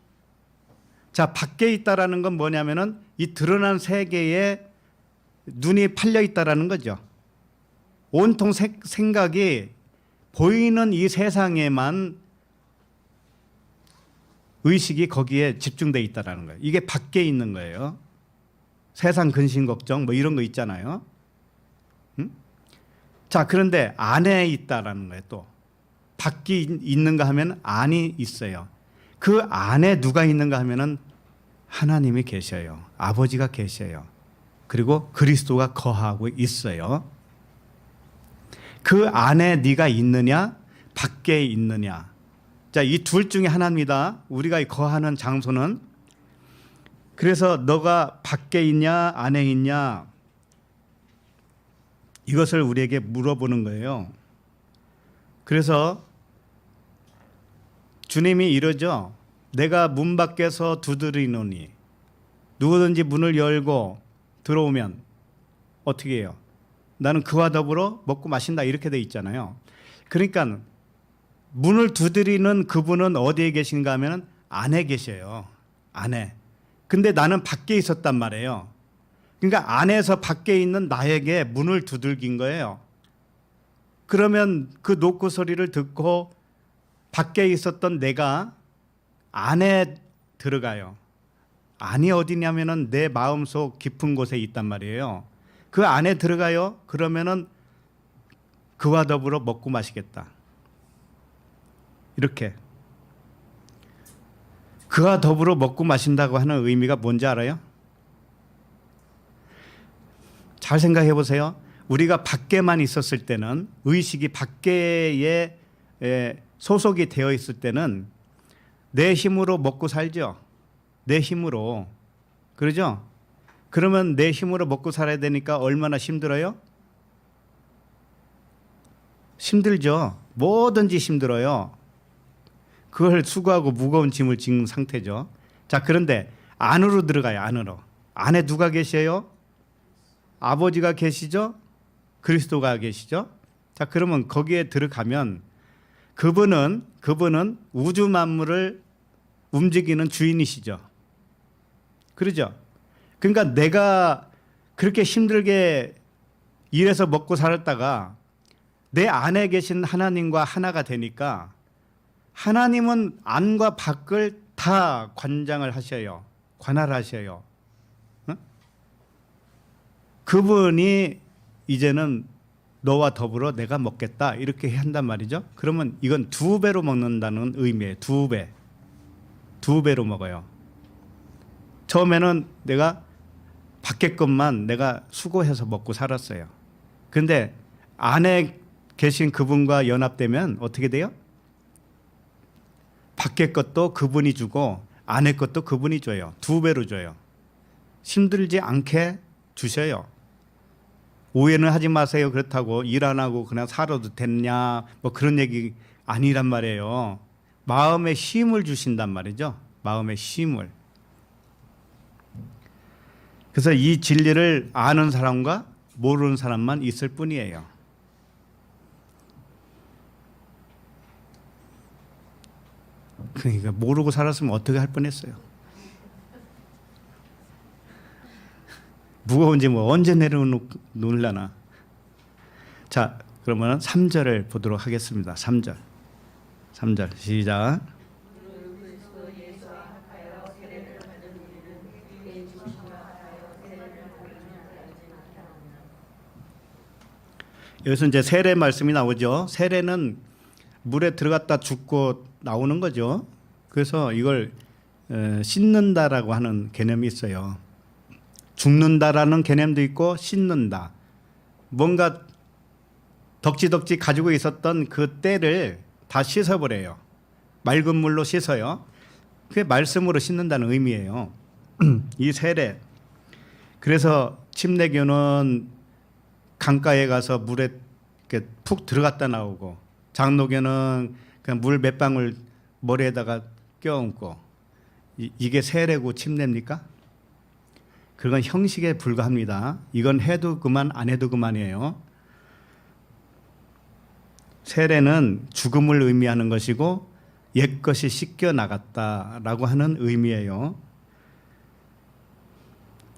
자, 밖에 있다라는 건 뭐냐면은 이 드러난 세계에 눈이 팔려 있다라는 거죠. 온통 생각이 보이는 이 세상에만 의식이 거기에 집중돼 있다라는 거예요. 이게 밖에 있는 거예요. 세상 근심 걱정 뭐 이런 거 있잖아요. 응? 자, 그런데 안에 있다라는 거예요. 또 밖에 있는가 하면 안이 있어요. 그 안에 누가 있는가 하면은 하나님이 계셔요. 아버지가 계셔요. 그리고 그리스도가 거하고 있어요. 그 안에 네가 있느냐 밖에 있느냐. 자, 이 둘 중에 하나입니다. 우리가 거하는 장소는. 그래서 너가 밖에 있냐 안에 있냐 이것을 우리에게 물어보는 거예요. 그래서 주님이 이러죠. 내가 문 밖에서 두드리노니 누구든지 문을 열고 들어오면 어떻게 해요? 나는 그와 더불어 먹고 마신다 이렇게 돼 있잖아요. 그러니까 문을 두드리는 그분은 어디에 계신가 하면 안에 계셔요. 안에. 근데 나는 밖에 있었단 말이에요. 그러니까 안에서 밖에 있는 나에게 문을 두들긴 거예요. 그러면 그 노크 소리를 듣고 밖에 있었던 내가 안에 들어가요. 안이 어디냐면은 내 마음속 깊은 곳에 있단 말이에요. 그 안에 들어가요. 그러면은 그와 더불어 먹고 마시겠다. 이렇게. 그와 더불어 먹고 마신다고 하는 의미가 뭔지 알아요? 잘 생각해 보세요. 우리가 밖에만 있었을 때는, 의식이 밖에 소속이 되어 있을 때는 내 힘으로 먹고 살죠. 내 힘으로. 그러죠? 그러면 내 힘으로 먹고 살아야 되니까 얼마나 힘들어요? 힘들죠. 뭐든지 힘들어요. 그걸 수고하고 무거운 짐을 지는 상태죠. 자, 그런데 안으로 들어가요. 안으로. 안에 누가 계셔요? 아버지가 계시죠? 그리스도가 계시죠? 자, 그러면 거기에 들어가면 그분은 우주 만물을 움직이는 주인이시죠. 그러죠? 그러니까 내가 그렇게 힘들게 일해서 먹고 살았다가 내 안에 계신 하나님과 하나가 되니까 하나님은 안과 밖을 다 관장을 하셔요. 관할하셔요. 그분이 이제는 너와 더불어 내가 먹겠다 이렇게 한단 말이죠. 그러면 이건 2배로 먹는다는 의미예요. 2배. 2배로 먹어요. 처음에는 내가 밖에 것만 내가 수고해서 먹고 살았어요. 근데 안에 계신 그분과 연합되면 어떻게 돼요? 밖에 것도 그분이 주고 안에 것도 그분이 줘요. 2배로 줘요. 힘들지 않게 주셔요. 오해는 하지 마세요. 그렇다고 일 안 하고 그냥 살아도 됐냐 뭐 그런 얘기 아니란 말이에요. 마음의 힘을 주신단 말이죠. 마음의 힘을. 그래서 이 진리를 아는 사람과 모르는 사람만 있을 뿐이에요. 그러니까 모르고 살았으면 어떻게 할 뻔했어요. 무거운지 뭐 언제 내려놓으려나. 자, 그러면 3절을 보도록 하겠습니다. 3절 시작. 여기서 이제 세례 말씀이 나오죠. 세례는 물에 들어갔다 죽고 나오는 거죠. 그래서 이걸 씻는다라고 하는 개념이 있어요. 죽는다라는 개념도 있고 씻는다. 뭔가 덕지덕지 가지고 있었던 그 때를 다 씻어버려요. 맑은 물로 씻어요. 그게 말씀으로 씻는다는 의미예요. 이 세례. 그래서 침례교는 강가에 가서 물에 이렇게 푹 들어갔다 나오고, 장로교는 그냥 물 몇 방울 머리에다가 껴얹고, 이게 세례고 침례입니까? 그건 형식에 불과합니다. 이건 해도 그만 안 해도 그만이에요. 세례는 죽음을 의미하는 것이고 옛것이 씻겨 나갔다라고 하는 의미예요.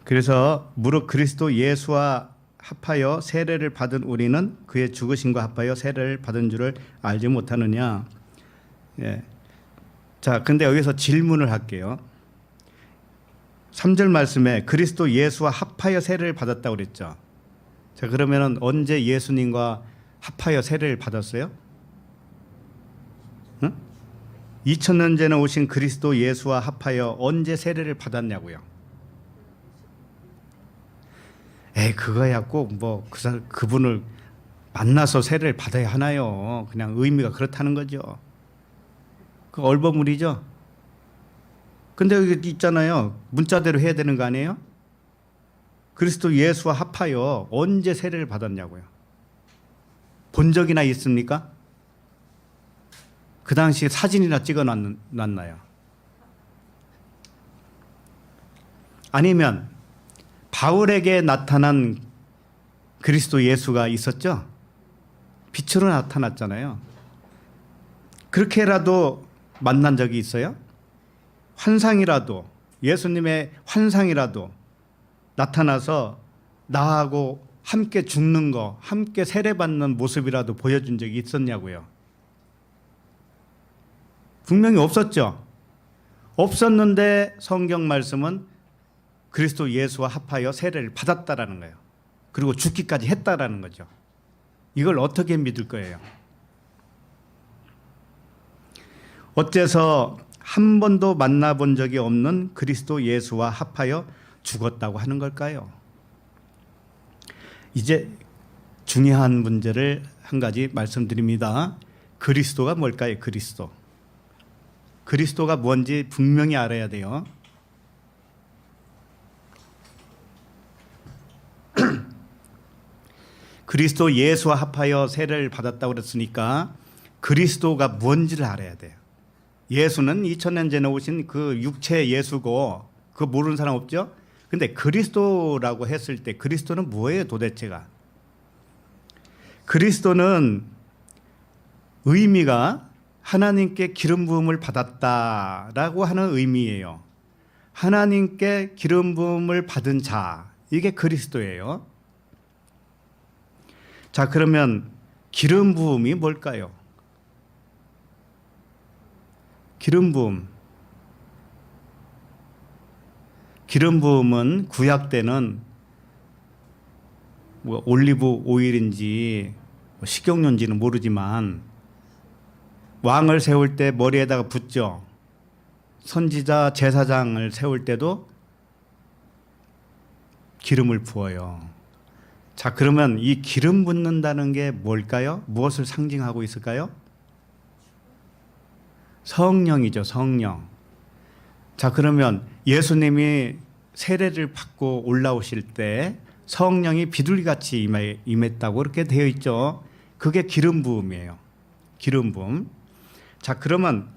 그래서 무릇 그리스도 예수와 합하여 세례를 받은 우리는 그의 죽으심과 합하여 세례를 받은 줄을 알지 못하느냐. 예. 자, 근데 여기서 질문을 할게요. 3절 말씀에 그리스도 예수와 합하여 세례를 받았다고 그랬죠. 자, 그러면은 언제 예수님과 합하여 세례를 받았어요? 응? 2000년 전에 오신 그리스도 예수와 합하여 언제 세례를 받았냐고요. 그거야 꼭 뭐 그분을 만나서 세례를 받아야 하나요? 그냥 의미가 그렇다는 거죠. 그 얼버무리죠. 근데 여기 있잖아요. 문자대로 해야 되는 거 아니에요? 그리스도 예수와 합하여 언제 세례를 받았냐고요. 본 적이나 있습니까? 그 당시 사진이나 찍어놨나요? 아니면 바울에게 나타난 그리스도 예수가 있었죠? 빛으로 나타났잖아요. 그렇게라도 만난 적이 있어요? 환상이라도, 예수님의 환상이라도 나타나서 나하고 함께 죽는 거, 함께 세례받는 모습이라도 보여준 적이 있었냐고요? 분명히 없었죠. 없었는데 성경 말씀은 그리스도 예수와 합하여 세례를 받았다라는 거예요. 그리고 죽기까지 했다라는 거죠. 이걸 어떻게 믿을 거예요? 어째서 한 번도 만나본 적이 없는 그리스도 예수와 합하여 죽었다고 하는 걸까요? 이제 중요한 문제를 한 가지 말씀드립니다. 그리스도가 뭘까요? 그리스도. 그리스도가 뭔지 분명히 알아야 돼요. 그리스도 예수와 합하여 세례를 받았다고 그랬으니까 그리스도가 뭔지를 알아야 돼요. 예수는 2000년 전에 오신 그 육체 예수고 그거 모르는 사람 없죠? 근데 그리스도라고 했을 때 그리스도는 뭐예요 도대체가? 그리스도는 의미가 하나님께 기름 부음을 받았다라고 하는 의미예요. 하나님께 기름 부음을 받은 자, 이게 그리스도예요. 자, 그러면 기름 부음이 뭘까요? 기름 부음. 기름 부음은 구약 때는 뭐 올리브 오일인지 식용유인지는 모르지만 왕을 세울 때 머리에다가 붓죠. 선지자 제사장을 세울 때도 기름을 부어요. 자, 그러면 이 기름 붓는다는 게 뭘까요? 무엇을 상징하고 있을까요? 성령이죠, 성령. 자, 그러면 예수님이 세례를 받고 올라오실 때 성령이 비둘기같이 임했다고 그렇게 되어 있죠. 그게 기름 부음이에요. 기름 부음. 자, 그러면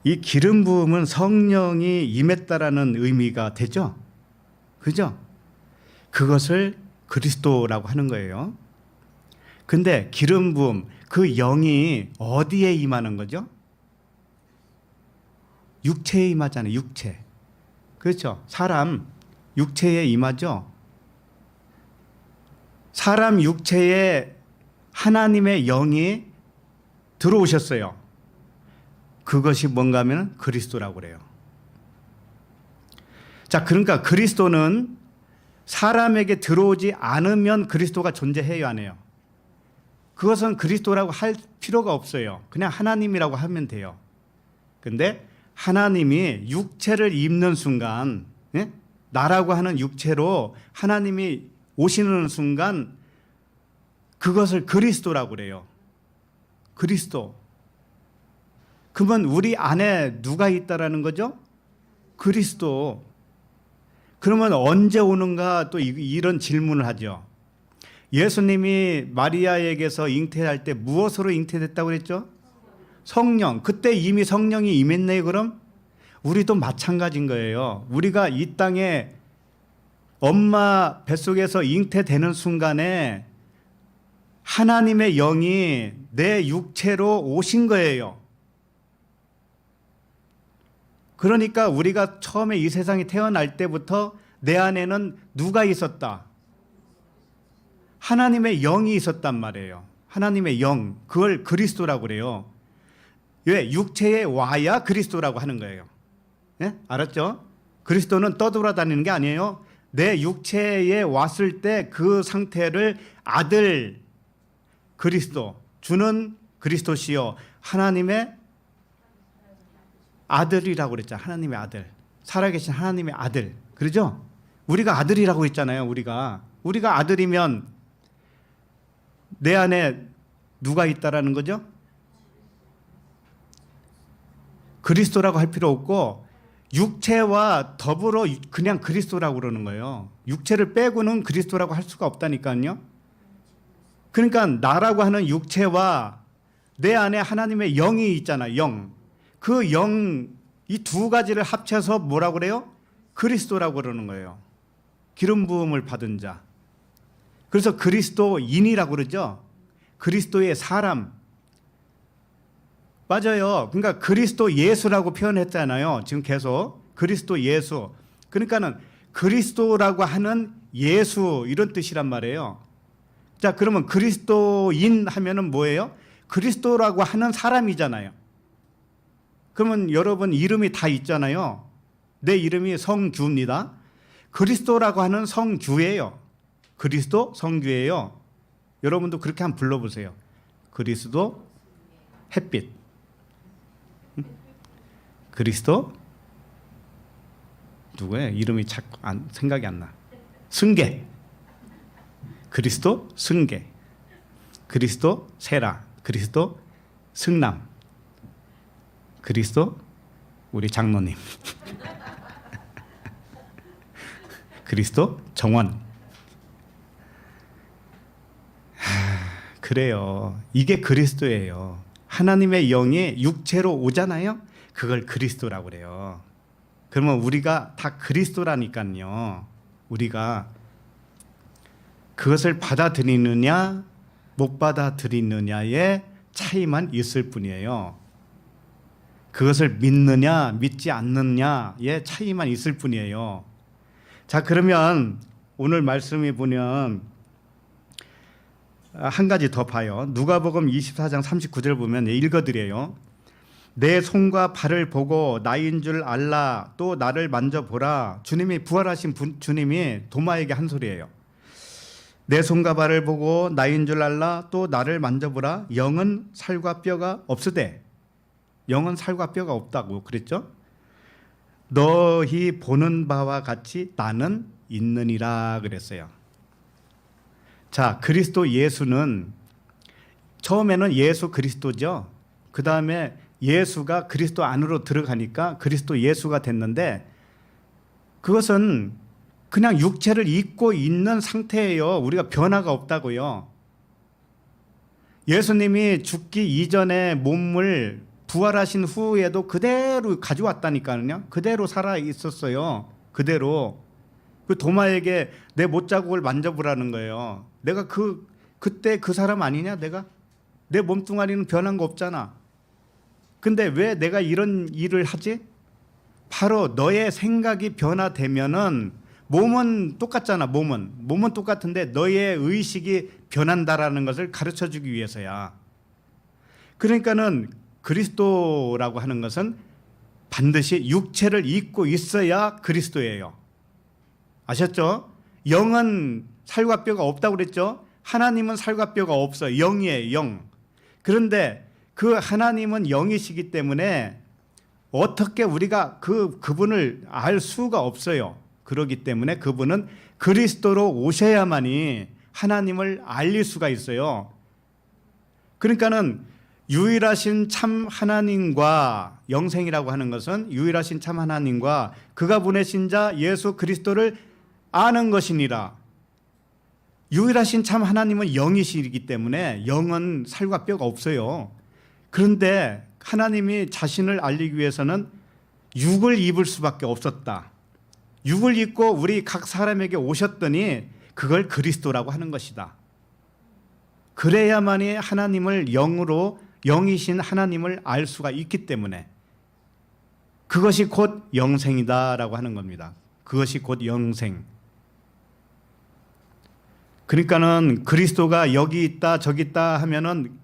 이 기름 부음은 성령이 임했다라는 의미가 되죠? 그죠? 그것을 그리스도라고 하는 거예요. 근데 기름 부음, 그 영이 어디에 임하는 거죠? 육체에 임하잖아요. 육체. 그렇죠? 사람 육체에 임하죠. 사람 육체에 하나님의 영이 들어오셨어요. 그것이 뭔가 하면 그리스도라고 그래요. 자, 그러니까 그리스도는 사람에게 들어오지 않으면 그리스도가 존재해요, 안 해요? 그것은 그리스도라고 할 필요가 없어요. 그냥 하나님이라고 하면 돼요. 근데 하나님이 육체를 입는 순간, 예? 나라고 하는 육체로 하나님이 오시는 순간 그것을 그리스도라고 그래요. 그리스도. 그러면 우리 안에 누가 있다라는 거죠? 그리스도. 그러면 언제 오는가 또 이런 질문을 하죠. 예수님이 마리아에게서 잉태할 때 무엇으로 잉태됐다고 그랬죠? 성령. 그때 이미 성령이 임했네요. 그럼 우리도 마찬가지인 거예요. 우리가 이 땅에 엄마 뱃속에서 잉태되는 순간에 하나님의 영이 내 육체로 오신 거예요. 그러니까 우리가 처음에 이 세상에 태어날 때부터 내 안에는 누가 있었다? 하나님의 영이 있었단 말이에요. 하나님의 영, 그걸 그리스도라고 그래요. 왜? 육체에 와야 그리스도라고 하는 거예요. 예? 알았죠? 그리스도는 떠돌아다니는 게 아니에요. 내 육체에 왔을 때 그 상태를 아들 그리스도, 주는 그리스도시요 하나님의 아들이라고 그랬잖아요. 하나님의 아들. 살아계신 하나님의 아들. 그러죠? 우리가 아들이라고 했잖아요. 우리가 아들이면 내 안에 누가 있다라는 거죠? 그리스도라고 할 필요 없고 육체와 더불어 그냥 그리스도라고 그러는 거예요. 육체를 빼고는 그리스도라고 할 수가 없다니까요. 그러니까 나라고 하는 육체와 내 안에 하나님의 영이 있잖아요. 영. 그 영, 이 두 가지를 합쳐서 뭐라고 그래요? 그리스도라고 그러는 거예요. 기름 부음을 받은 자. 그래서 그리스도인이라고 그러죠. 그리스도의 사람. 맞아요. 그러니까 그리스도 예수라고 표현했잖아요. 지금 계속 그리스도 예수. 그러니까는 그리스도라고 하는 예수 이런 뜻이란 말이에요. 자, 그러면 그리스도인 하면은 뭐예요? 그리스도라고 하는 사람이잖아요. 그러면 여러분 이름이 다 있잖아요. 내 이름이 성규입니다. 그리스도라고 하는 성규예요. 그리스도 성규예요. 여러분도 그렇게 한번 불러보세요. 그리스도 햇빛. 그리스도 누구예요? 이름이 자꾸 생각이 안 나. 승계. 그리스도 승계. 그리스도 세라. 그리스도 승남. 그리스도 우리 장로님. 그리스도 정원. 그래요. 이게 그리스도예요. 하나님의 영이 육체로 오잖아요. 그걸 그리스도라고 그래요. 그러면 우리가 다 그리스도라니까요. 우리가 그것을 받아들이느냐 못 받아들이느냐의 차이만 있을 뿐이에요. 그것을 믿느냐 믿지 않느냐의 차이만 있을 뿐이에요. 자, 그러면 오늘 말씀에 보면 한 가지 더 봐요. 누가복음 24장 39절 보면 읽어드려요. 내 손과 발을 보고 나인 줄 알라. 또 나를 만져보라. 주님이 부활하신 주님이 도마에게 한 소리예요. 내 손과 발을 보고 나인 줄 알라. 또 나를 만져보라. 영은 살과 뼈가 없으되. 영은 살과 뼈가 없다고 그랬죠. 너희 보는 바와 같이 나는 있느니라 그랬어요. 자, 그리스도 예수는 처음에는 예수 그리스도죠. 그 다음에 예수가 그리스도 안으로 들어가니까 그리스도 예수가 됐는데 그것은 그냥 육체를 입고 있는 상태예요. 우리가 변화가 없다고요. 예수님이 죽기 이전에 몸을 부활하신 후에도 그대로 가져왔다니까요. 그대로 살아 있었어요. 그대로. 그 도마에게 내 못자국을 만져보라는 거예요. 내가 그때 그 사람 아니냐? 내 몸뚱아리는 변한 거 없잖아. 근데 왜 내가 이런 일을 하지? 바로 너의 생각이 변화되면은 몸은 똑같잖아. 몸은 똑같은데 너의 의식이 변한다라는 것을 가르쳐 주기 위해서야. 그러니까는 그리스도라고 하는 것은 반드시 육체를 입고 있어야 그리스도예요. 아셨죠? 영은 살과 뼈가 없다고 그랬죠? 하나님은 살과 뼈가 없어요. 영이에요, 영. 그런데 그 하나님은 영이시기 때문에 어떻게 우리가 그분을 알 수가 없어요. 그렇기 때문에 그분은 그리스도로 오셔야만이 하나님을 알릴 수가 있어요. 그러니까는 유일하신 참 하나님과 영생이라고 하는 것은 유일하신 참 하나님과 그가 보내신 자 예수 그리스도를 아는 것이니라. 유일하신 참 하나님은 영이시기 때문에 영은 살과 뼈가 없어요. 그런데 하나님이 자신을 알리기 위해서는 육을 입을 수밖에 없었다. 육을 입고 우리 각 사람에게 오셨더니 그걸 그리스도라고 하는 것이다. 그래야만이 하나님을 영으로 영이신 하나님을 알 수가 있기 때문에 그것이 곧 영생이다라고 하는 겁니다. 그것이 곧 영생. 그러니까는 그리스도가 여기 있다 저기 있다 하면은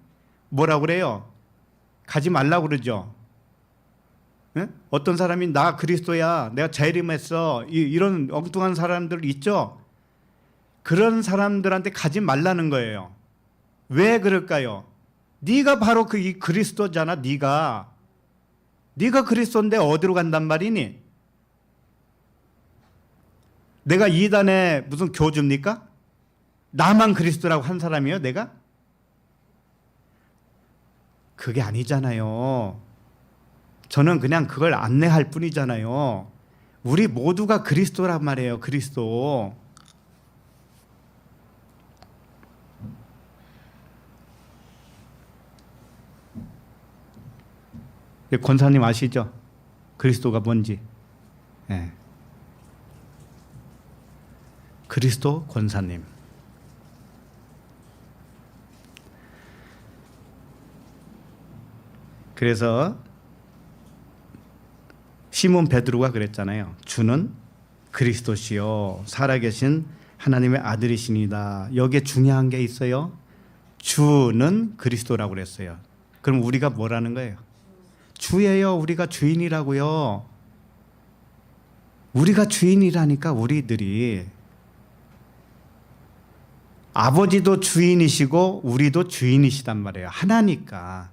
뭐라고 그래요? 가지 말라고 그러죠. 네? 어떤 사람이 나 그리스도야 내가 재림했어 이런 엉뚱한 사람들 있죠. 그런 사람들한테 가지 말라는 거예요. 왜 그럴까요? 네가 바로 이 그리스도잖아. 네가 그리스도인데 어디로 간단 말이니? 내가 이단에 무슨 교주입니까? 나만 그리스도라고 한 사람이에요 내가? 그게 아니잖아요. 저는 그냥 그걸 안내할 뿐이잖아요. 우리 모두가 그리스도란 말이에요. 그리스도. 권사님 아시죠? 그리스도가 뭔지. 네. 그리스도 권사님. 그래서 시몬 베드로가 그랬잖아요. 주는 그리스도시요 살아계신 하나님의 아들이시니다. 여기에 중요한 게 있어요. 주는 그리스도라고 그랬어요. 그럼 우리가 뭐라는 거예요? 주예요. 우리가 주인이라고요. 우리가 주인이라니까. 우리들이 아버지도 주인이시고 우리도 주인이시단 말이에요. 하나니까.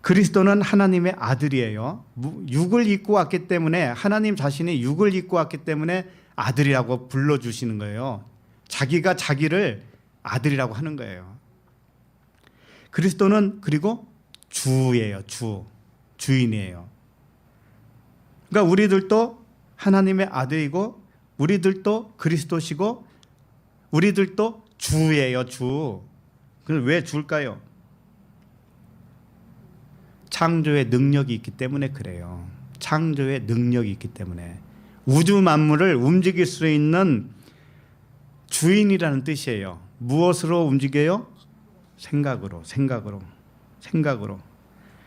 그리스도는 하나님의 아들이에요. 육을 입고 왔기 때문에, 하나님 자신이 육을 입고 왔기 때문에 아들이라고 불러주시는 거예요. 자기가 자기를 아들이라고 하는 거예요. 그리스도는 그리고 주예요. 주인이에요. 그러니까 우리들도 하나님의 아들이고 우리들도 그리스도시고 우리들도 주예요. 주. 그럼 왜 줄까요? 창조의 능력이 있기 때문에 그래요. 창조의 능력이 있기 때문에. 우주 만물을 움직일 수 있는 주인이라는 뜻이에요. 무엇으로 움직여요? 생각으로.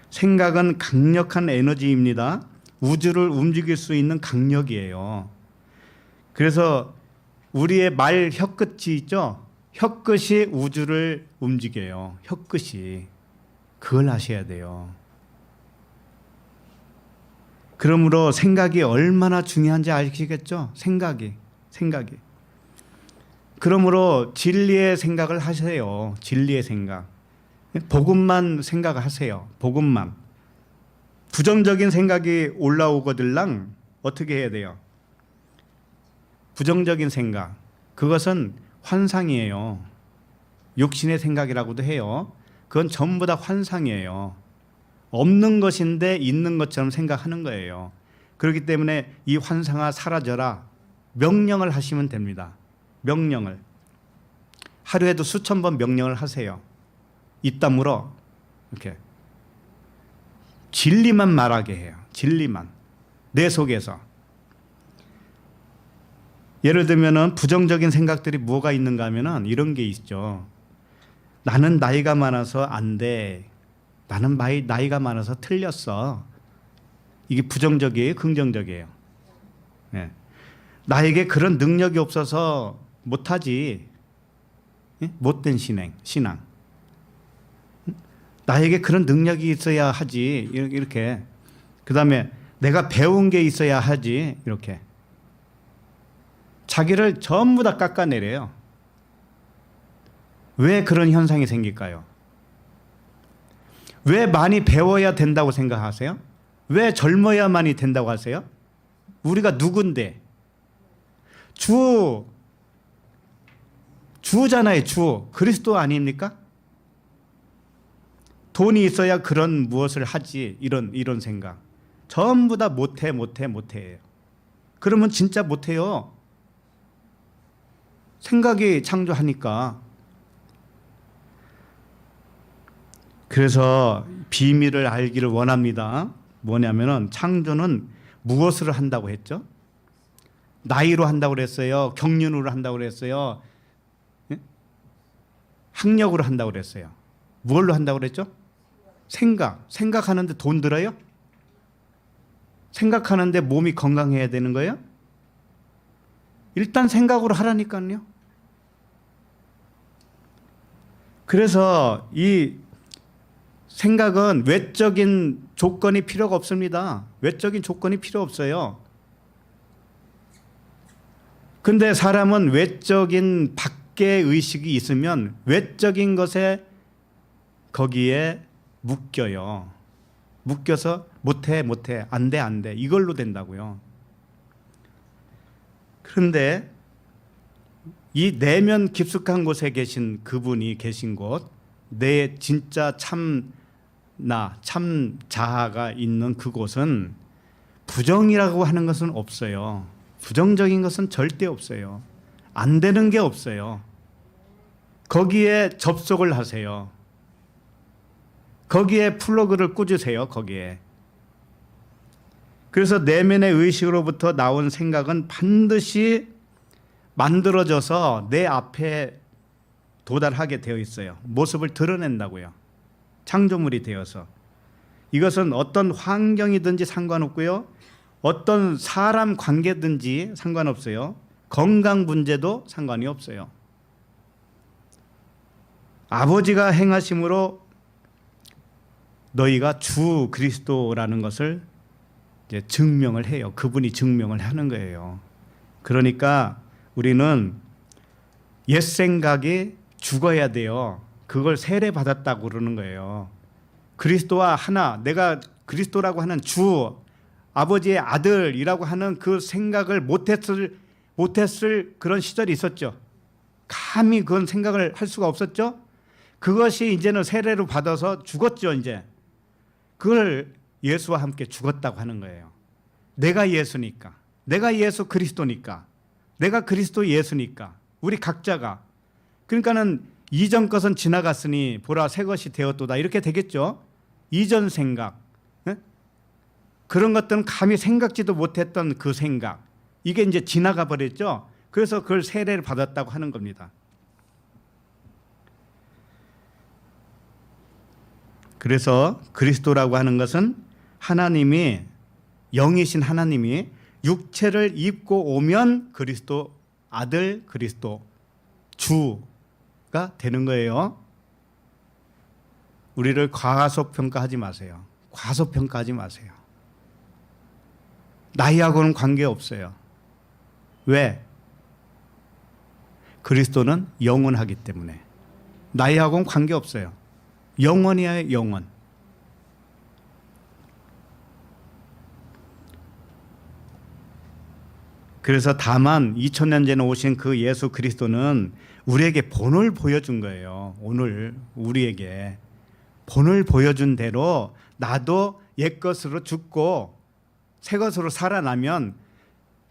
생각은 강력한 에너지입니다. 우주를 움직일 수 있는 강력이에요. 그래서 우리의 말 혀끝이 있죠? 혀끝이 우주를 움직여요. 혀끝이. 그걸 아셔야 돼요. 그러므로 생각이 얼마나 중요한지 아시겠죠? 생각이. 그러므로 진리의 생각을 하세요. 진리의 생각. 복음만 생각하세요. 복음만. 부정적인 생각이 올라오거들랑 어떻게 해야 돼요? 부정적인 생각. 그것은 환상이에요. 육신의 생각이라고도 해요. 그건 전부 다 환상이에요. 없는 것인데 있는 것처럼 생각하는 거예요. 그렇기 때문에 이 환상아 사라져라. 명령을 하시면 됩니다. 명령을. 하루에도 수천 번 명령을 하세요. 입담으로 이렇게 진리만 말하게 해요. 진리만. 내 속에서. 예를 들면 부정적인 생각들이 뭐가 있는가 하면 이런 게 있죠. 나는 나이가 많아서 안 돼. 나는 나이가 많아서 틀렸어. 이게 부정적이에요? 긍정적이에요? 네. 나에게 그런 능력이 없어서 못하지. 못된 신앙. 나에게 그런 능력이 있어야 하지. 이렇게. 그 다음에 내가 배운 게 있어야 하지. 이렇게. 자기를 전부 다 깎아내려요. 왜 그런 현상이 생길까요? 왜 많이 배워야 된다고 생각하세요? 왜 젊어야만이 된다고 하세요? 우리가 누군데? 주잖아요. 주. 그리스도 아닙니까? 돈이 있어야 그런 무엇을 하지. 이런 생각. 전부 다 못해요. 그러면 진짜 못해요. 생각이 창조하니까. 그래서 비밀을 알기를 원합니다. 뭐냐면은 창조는 무엇으로 한다고 했죠? 나이로 한다고 그랬어요. 경륜으로 한다고 그랬어요. 학력으로 한다고 그랬어요. 무엇로 한다고 그랬죠? 생각하는데 돈 들어요? 생각하는데 몸이 건강해야 되는 거예요? 일단 생각으로 하라니까요. 그래서 이 생각은 외적인 조건이 필요가 없습니다. 외적인 조건이 필요 없어요. 근데 사람은 외적인 밖의 의식이 있으면 외적인 것에 거기에 묶여요. 묶여서 못해, 안 돼. 이걸로 된다고요. 그런데 이 내면 깊숙한 곳에 계신 그분이 계신 곳, 내 진짜 참 자아가 있는 그곳은 부정이라고 하는 것은 없어요. 부정적인 것은 절대 없어요. 안 되는 게 없어요. 거기에 접속을 하세요. 거기에 플러그를 꽂으세요. 거기에. 그래서 내면의 의식으로부터 나온 생각은 반드시 만들어져서 내 앞에 도달하게 되어 있어요. 모습을 드러낸다고요. 창조물이 되어서. 이것은 어떤 환경이든지 상관없고요. 어떤 사람 관계든지 상관없어요. 건강 문제도 상관이 없어요. 아버지가 행하심으로 너희가 주 그리스도라는 것을 이제 증명을 해요. 그분이 증명을 하는 거예요. 그러니까 우리는 옛 생각이 죽어야 돼요. 그걸 세례 받았다고 그러는 거예요. 그리스도와 하나, 내가 그리스도라고 하는 주, 아버지의 아들이라고 하는 그 생각을 못했을 그런 시절이 있었죠. 감히 그런 생각을 할 수가 없었죠. 그것이 이제는 세례로 받아서 죽었죠. 이제 그걸 예수와 함께 죽었다고 하는 거예요. 내가 예수니까, 내가 예수 그리스도니까, 내가 그리스도 예수니까, 우리 각자가. 그러니까는 이전 것은 지나갔으니 보라 새 것이 되었도다, 이렇게 되겠죠. 이전 생각, 그런 것들은 감히 생각지도 못했던 그 생각, 이게 이제 지나가 버렸죠. 그래서 그걸 세례를 받았다고 하는 겁니다. 그래서 그리스도라고 하는 것은 하나님이, 영이신 하나님이 육체를 입고 오면 그리스도 아들, 그리스도 주가 되는 거예요. 우리를 과소평가하지 마세요. 과소평가하지 마세요. 나이하고는 관계없어요. 왜? 그리스도는 영원하기 때문에. 나이하고는 관계없어요. 영원이야, 영원. 그래서 다만 2000년 전에 오신 그 예수 그리스도는 우리에게 본을 보여준 거예요. 오늘 우리에게 본을 보여준 대로 나도 옛것으로 죽고 새것으로 살아나면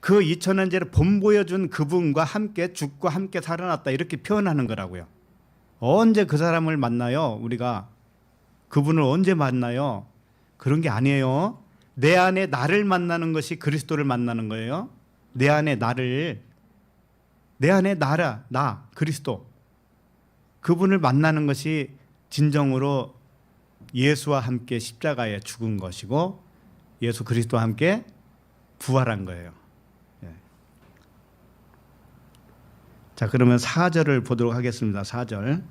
그 2000년 전에 본 보여준 그분과 함께 죽고 함께 살아났다, 이렇게 표현하는 거라고요. 언제 그 사람을 만나요? 우리가 그분을 언제 만나요? 그런 게 아니에요. 내 안에 나를 만나는 것이 그리스도를 만나는 거예요. 내 안에 나를, 내 안에 나라, 나 그리스도, 그분을 만나는 것이 진정으로 예수와 함께 십자가에 죽은 것이고 예수 그리스도와 함께 부활한 거예요. 자, 그러면 4절을 보도록 하겠습니다. 4절.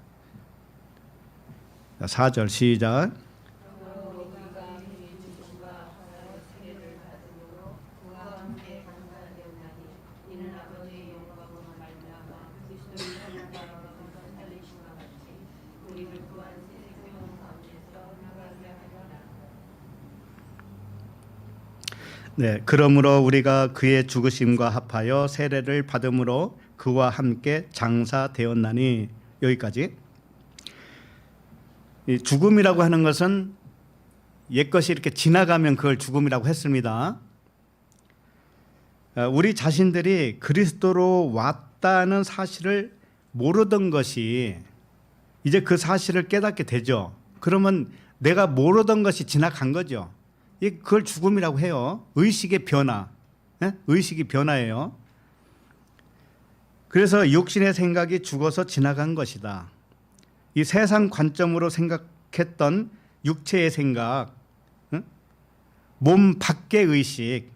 4절 시작. 네, 그러므로 우리가 그의 죽으심과 합하여 세례를 받음으로 그와 함께 장사되었나니. 여기까지. 이 죽음이라고 하는 것은 옛것이 이렇게 지나가면 그걸 죽음이라고 했습니다. 우리 자신들이 그리스도로 왔다는 사실을 모르던 것이 이제 그 사실을 깨닫게 되죠. 그러면 내가 모르던 것이 지나간 거죠. 그걸 죽음이라고 해요. 의식의 변화. 의식이 변화예요. 그래서 육신의 생각이 죽어서 지나간 것이다. 이 세상 관점으로 생각했던 육체의 생각, 몸 밖의 의식,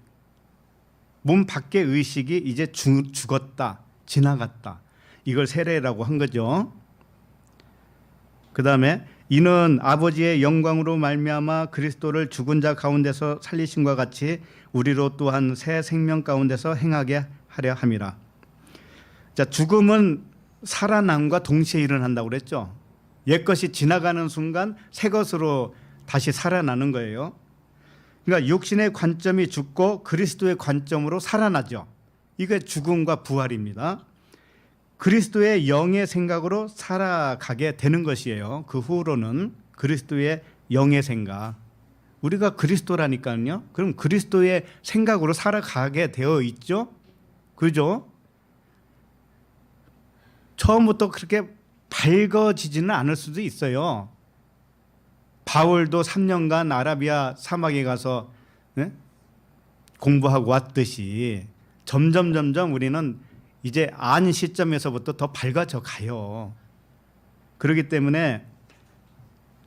몸 밖의 의식이 이제 죽었다, 지나갔다. 이걸 세례라고 한 거죠. 그 다음에 이는 아버지의 영광으로 말미암아 그리스도를 죽은 자 가운데서 살리심과 같이 우리로 또한 새 생명 가운데서 행하게 하려 함이라. 자, 죽음은 살아남과 동시에 일어난다고 그랬죠. 옛것이 지나가는 순간 새 것으로 다시 살아나는 거예요. 그러니까 육신의 관점이 죽고 그리스도의 관점으로 살아나죠. 이게 죽음과 부활입니다. 그리스도의 영의 생각으로 살아가게 되는 것이에요. 그 후로는 그리스도의 영의 생각. 우리가 그리스도라니까요. 그럼 그리스도의 생각으로 살아가게 되어 있죠. 그죠? 처음부터 그렇게 밝아지지는 않을 수도 있어요. 바울도 3년간 아라비아 사막에 가서 공부하고 왔듯이 점점 우리는 이제 안 시점에서부터 더 밝아져 가요. 그렇기 때문에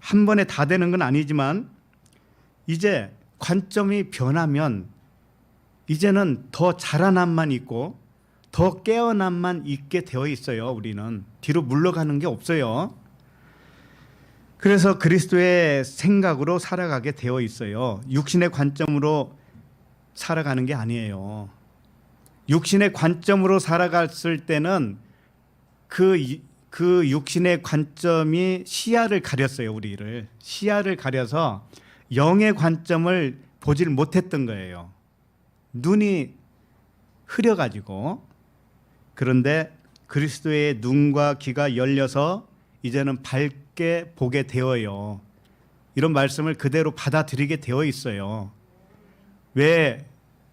한 번에 다 되는 건 아니지만 이제 관점이 변하면 이제는 더 자라남만 있고 더 깨어남만 있게 되어 있어요. 우리는 뒤로 물러가는 게 없어요. 그래서 그리스도의 생각으로 살아가게 되어 있어요. 육신의 관점으로 살아가는 게 아니에요. 육신의 관점으로 살아갔을 때는 그 육신의 관점이 시야를 가렸어요. 우리를 시야를 가려서 영의 관점을 보질 못했던 거예요. 눈이 흐려가지고. 그런데 그리스도의 눈과 귀가 열려서 이제는 밝게 보게 되어요. 이런 말씀을 그대로 받아들이게 되어 있어요. 왜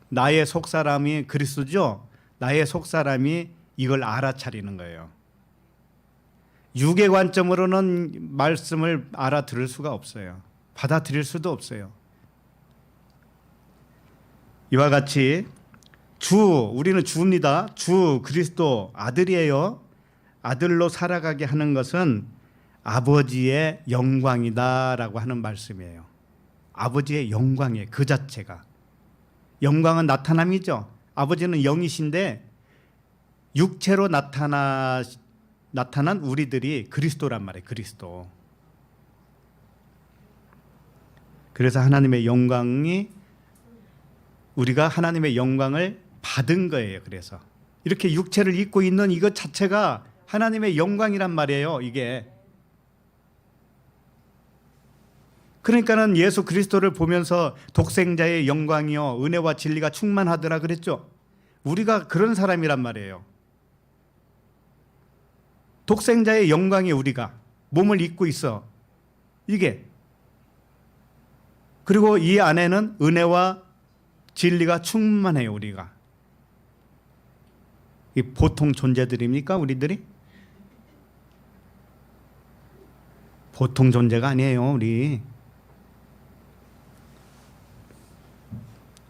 나의 속사람이 그리스도죠? 나의 속사람이 이걸 알아차리는 거예요. 육의 관점으로는 말씀을 알아들을 수가 없어요. 받아들일 수도 없어요. 이와 같이 우리는 주입니다. 주 그리스도 아들이에요. 아들로 살아가게 하는 것은 아버지의 영광이다라고 하는 말씀이에요. 아버지의 영광이에요. 그 자체가. 영광은 나타남이죠. 아버지는 영이신데 육체로 나타난 우리들이 그리스도란 말이에요. 그리스도. 그래서 하나님의 영광이 우리가 하나님의 영광을 받은 거예요. 그래서 이렇게 육체를 입고 있는 이것 자체가 하나님의 영광이란 말이에요. 이게. 그러니까는 예수 그리스도를 보면서 독생자의 영광이요 은혜와 진리가 충만하더라 그랬죠. 우리가 그런 사람이란 말이에요. 독생자의 영광이 우리가 몸을 입고 있어. 이게. 그리고 이 안에는 은혜와 진리가 충만해요. 우리가. 이 보통 존재들입니까? 우리들이? 보통 존재가 아니에요. 우리.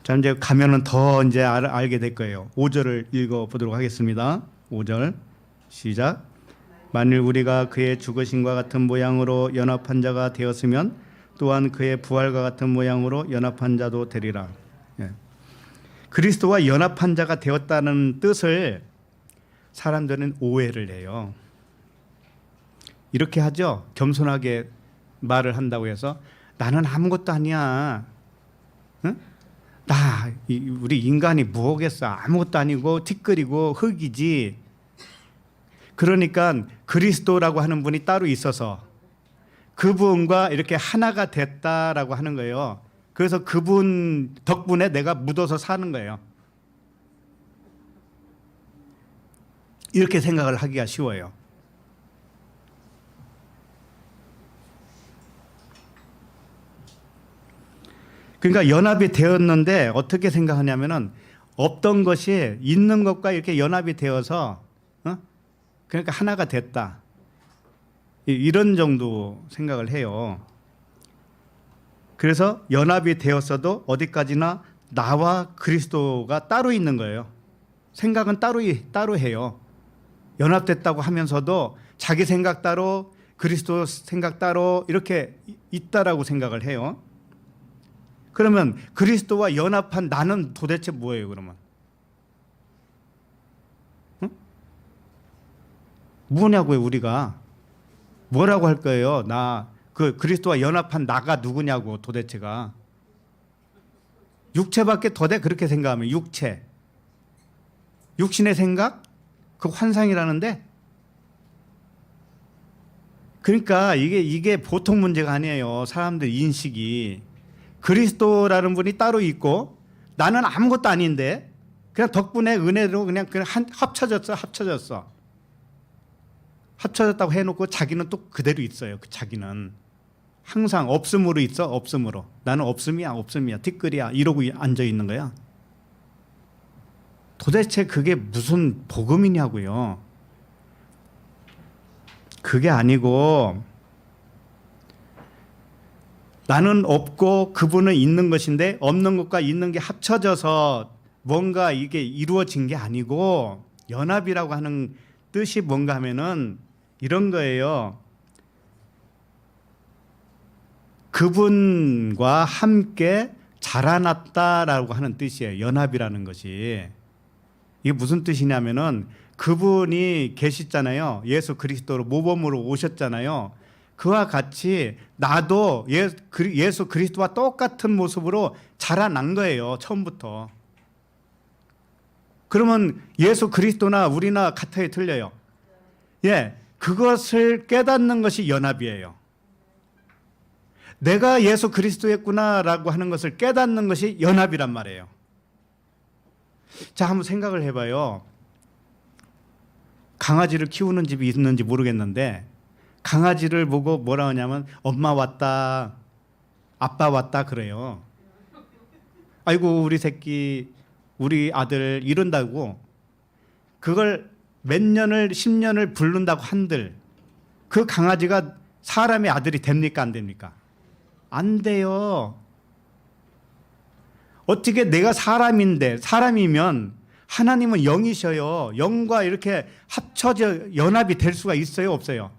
자, 이제 가면은 더 이제 알게 될 거예요. 5절을 읽어보도록 하겠습니다. 5절 시작. 만일 우리가 그의 죽으심과 같은 모양으로 연합한 자가 되었으면 또한 그의 부활과 같은 모양으로 연합한 자도 되리라. 예. 그리스도와 연합한 자가 되었다는 뜻을 사람들은 오해를 해요. 이렇게 하죠. 겸손하게 말을 한다고 해서 나는 아무것도 아니야. 응? 우리 인간이 뭐겠어. 아무것도 아니고 티끌이고 흙이지. 그러니까 그리스도라고 하는 분이 따로 있어서 그분과 이렇게 하나가 됐다라고 하는 거예요. 그래서 그분 덕분에 내가 묻어서 사는 거예요. 이렇게 생각을 하기가 쉬워요. 그러니까 연합이 되었는데 어떻게 생각하냐면은 없던 것이 있는 것과 이렇게 연합이 되어서 그러니까 하나가 됐다. 이런 정도 생각을 해요. 그래서 연합이 되었어도 어디까지나 나와 그리스도가 따로 있는 거예요. 생각은 따로 해요. 연합됐다고 하면서도 자기 생각 따로 그리스도 생각 따로 이렇게 있다라고 생각을 해요. 그러면 그리스도와 연합한 나는 도대체 뭐예요? 그러면 뭐냐고요? 우리가 뭐라고 할 거예요? 그 그리스도와 연합한 나가 누구냐고 도대체가. 육체밖에 더 돼? 그렇게 생각하면 육체. 육신의 생각? 그 환상이라는데. 그러니까 이게 보통 문제가 아니에요. 사람들 인식이. 그리스도라는 분이 따로 있고 나는 아무것도 아닌데 그냥 덕분에 은혜로 그냥 합쳐졌어. 합쳐졌다고 해놓고 자기는 또 그대로 있어요. 그 자기는 항상 없음으로 있어. 없음으로. 나는 없음이야. 티끌이야. 이러고 앉아 있는 거야. 도대체 그게 무슨 복음이냐고요. 그게 아니고 나는 없고 그분은 있는 것인데 없는 것과 있는 게 합쳐져서 뭔가 이게 이루어진 게 아니고 연합이라고 하는 뜻이 뭔가 하면은 이런 거예요. 그분과 함께 자라났다라고 하는 뜻이에요. 연합이라는 것이. 이게 무슨 뜻이냐면은 그분이 계시잖아요. 예수 그리스도로 모범으로 오셨잖아요. 그와 같이 나도 예수 그리스도와 똑같은 모습으로 자라난 거예요. 처음부터. 그러면 예수 그리스도나 우리나 같아요, 틀려요? 예, 그것을 깨닫는 것이 연합이에요. 내가 예수 그리스도였구나라고 하는 것을 깨닫는 것이 연합이란 말이에요. 자, 한번 생각을 해봐요. 강아지를 키우는 집이 있는지 모르겠는데 강아지를 보고 뭐라 하냐면 엄마 왔다, 아빠 왔다 그래요. 아이고 우리 새끼, 우리 아들 이런다고 그걸 몇 년을 10년을 부른다고 한들 그 강아지가 사람의 아들이 됩니까 안 됩니까? 안 돼요. 어떻게 내가 사람이면 하나님은 영이셔요. 영과 이렇게 합쳐져 연합이 될 수가 있어요, 없어요?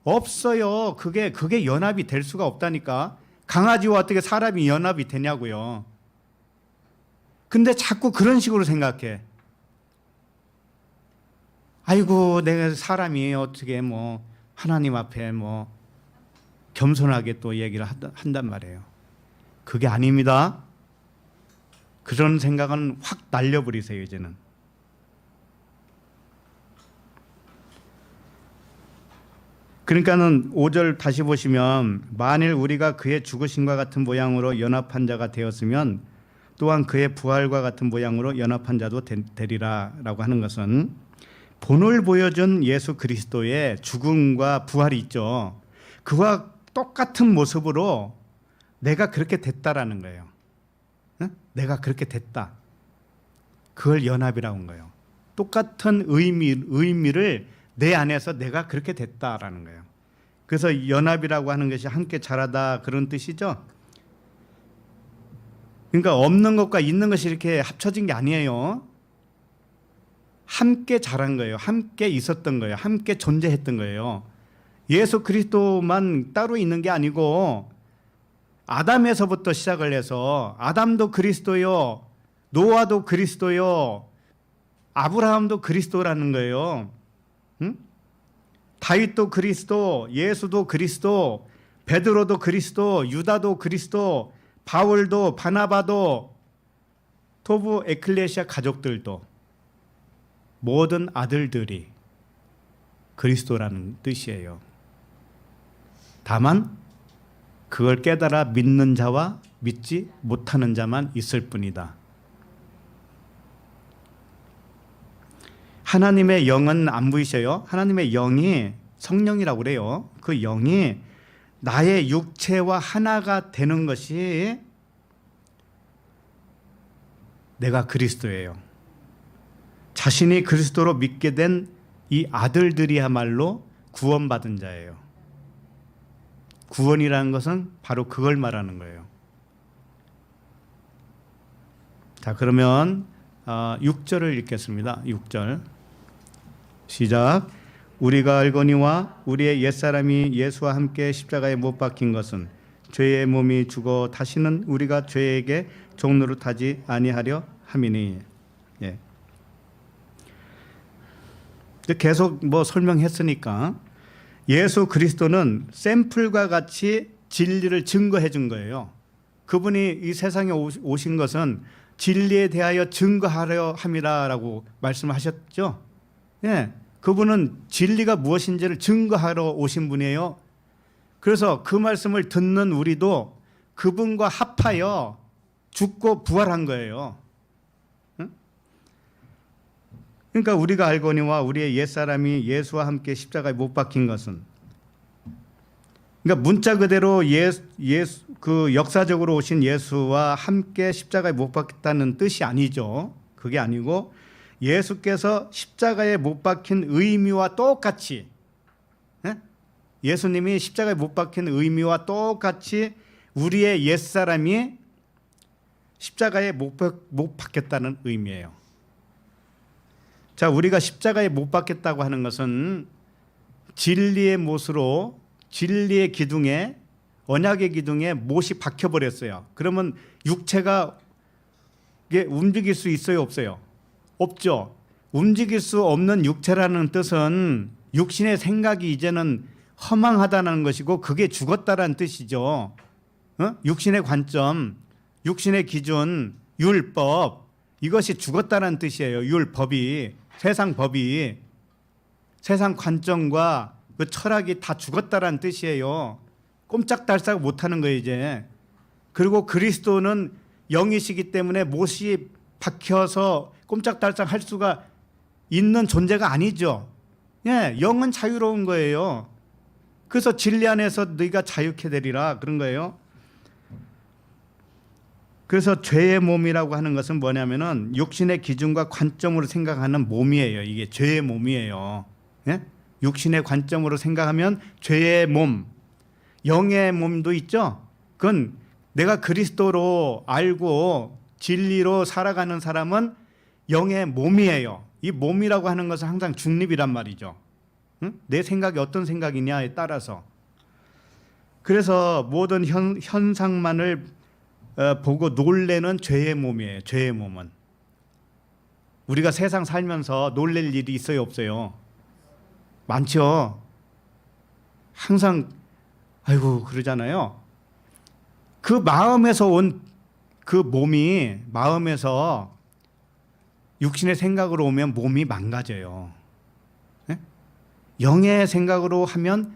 없어요. 그게 연합이 될 수가 없다니까. 강아지와 어떻게 사람이 연합이 되냐고요. 근데 자꾸 그런 식으로 생각해. 아이고 내가 사람이 어떻게 뭐 하나님 앞에 뭐 겸손하게 또 얘기를 한단 말이에요. 그게 아닙니다. 그런 생각은 확 날려버리세요. 이제는. 그러니까는 5절 다시 보시면 만일 우리가 그의 죽으심과 같은 모양으로 연합한 자가 되었으면 또한 그의 부활과 같은 모양으로 연합한 자도 되리라 라고 하는 것은 본을 보여준 예수 그리스도의 죽음과 부활이 있죠. 그와 똑같은 모습으로 내가 그렇게 됐다라는 거예요. 응? 내가 그렇게 됐다. 그걸 연합이라고 한 거예요. 똑같은 의미를 내 안에서 내가 그렇게 됐다라는 거예요. 그래서 연합이라고 하는 것이 함께 자라다 그런 뜻이죠. 그러니까 없는 것과 있는 것이 이렇게 합쳐진 게 아니에요. 함께 자란 거예요. 함께 있었던 거예요. 함께 존재했던 거예요. 예수 그리스도만 따로 있는 게 아니고 아담에서부터 시작을 해서 아담도 그리스도요, 노아도 그리스도요, 아브라함도 그리스도라는 거예요. 응? 다윗도 그리스도, 예수도 그리스도, 베드로도 그리스도, 유다도 그리스도, 바울도 바나바도, 토부 에클레시아 가족들도 모든 아들들이 그리스도라는 뜻이에요. 다만 그걸 깨달아 믿는 자와 믿지 못하는 자만 있을 뿐이다. 하나님의 영은 안 보이셔요? 하나님의 영이 성령이라고 그래요. 그 영이 나의 육체와 하나가 되는 것이 내가 그리스도예요. 자신이 그리스도로 믿게 된 이 아들들이야말로 구원받은 자예요. 구원이라는 것은 바로 그걸 말하는 거예요. 자, 그러면 6절을 읽겠습니다. 6절 시작. 우리가 알거니와 우리의 옛사람이 예수와 함께 십자가에 못 박힌 것은 죄의 몸이 죽어 다시는 우리가 죄에게 종노릇하지 아니하려 함이니. 예. 계속 뭐 설명했으니까 예수 그리스도는 샘플과 같이 진리를 증거해 준 거예요. 그분이 이 세상에 오신 것은 진리에 대하여 증거하려 함이라라고 말씀하셨죠. 예, 그분은 진리가 무엇인지를 증거하러 오신 분이에요. 그래서 그 말씀을 듣는 우리도 그분과 합하여 죽고 부활한 거예요. 그러니까 우리가 알거니와 우리의 옛사람이 예수와 함께 십자가에 못 박힌 것은, 그러니까 문자 그대로 그 역사적으로 오신 예수와 함께 십자가에 못 박혔다는 뜻이 아니죠. 그게 아니고 예수께서 십자가에 못 박힌 의미와 똑같이, 예수님이 십자가에 못 박힌 의미와 똑같이 우리의 옛사람이 십자가에 못 박혔다는 의미예요. 자, 우리가 십자가에 못 박혔다고 하는 것은 진리의 못으로, 진리의 기둥에 언약의 기둥에 못이 박혀버렸어요. 그러면 육체가 이게 움직일 수 있어요, 없어요? 없죠. 움직일 수 없는 육체라는 뜻은 육신의 생각이 이제는 허망하다는 것이고 그게 죽었다라는 뜻이죠. 육신의 관점, 육신의 기준, 율법 이것이 죽었다는 뜻이에요. 율법이, 세상 법이, 세상 관점과 그 철학이 다 죽었다라는 뜻이에요. 꼼짝달싹 못하는 거예요 이제. 그리고 그리스도는 영이시기 때문에 못이 박혀서 꼼짝달싹 할 수가 있는 존재가 아니죠. 예, 영은 자유로운 거예요. 그래서 진리 안에서 너희가 자유케 되리라 그런 거예요. 그래서 죄의 몸이라고 하는 것은 뭐냐면은 육신의 기준과 관점으로 생각하는 몸이에요. 이게 죄의 몸이에요. 예? 육신의 관점으로 생각하면 죄의 몸, 영의 몸도 있죠. 그건 내가 그리스도로 알고 진리로 살아가는 사람은 영의 몸이에요. 이 몸이라고 하는 것은 항상 중립이란 말이죠. 응? 내 생각이 어떤 생각이냐에 따라서. 그래서 모든 현상만을 보고 놀래는 죄의 몸이에요. 죄의 몸은. 우리가 세상 살면서 놀랄 일이 있어요, 없어요? 많죠. 항상 아이고 그러잖아요. 그 마음에서 온 그 몸이 마음에서 육신의 생각으로 오면 몸이 망가져요. 네? 영의 생각으로 하면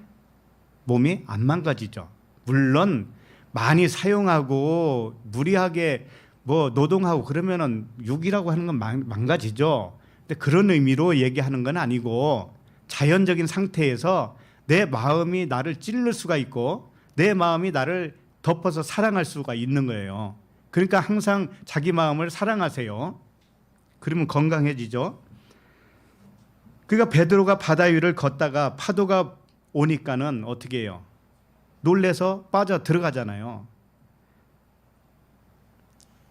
몸이 안 망가지죠. 물론 많이 사용하고 무리하게 뭐 노동하고 그러면은 육이라고 하는 건 망가지죠. 근데 그런 의미로 얘기하는 건 아니고 자연적인 상태에서 내 마음이 나를 찔릴 수가 있고 내 마음이 나를 덮어서 사랑할 수가 있는 거예요. 그러니까 항상 자기 마음을 사랑하세요. 그러면 건강해지죠. 그러니까 베드로가 바다 위를 걷다가 파도가 오니까는 어떻게 해요? 놀래서 빠져 들어가잖아요.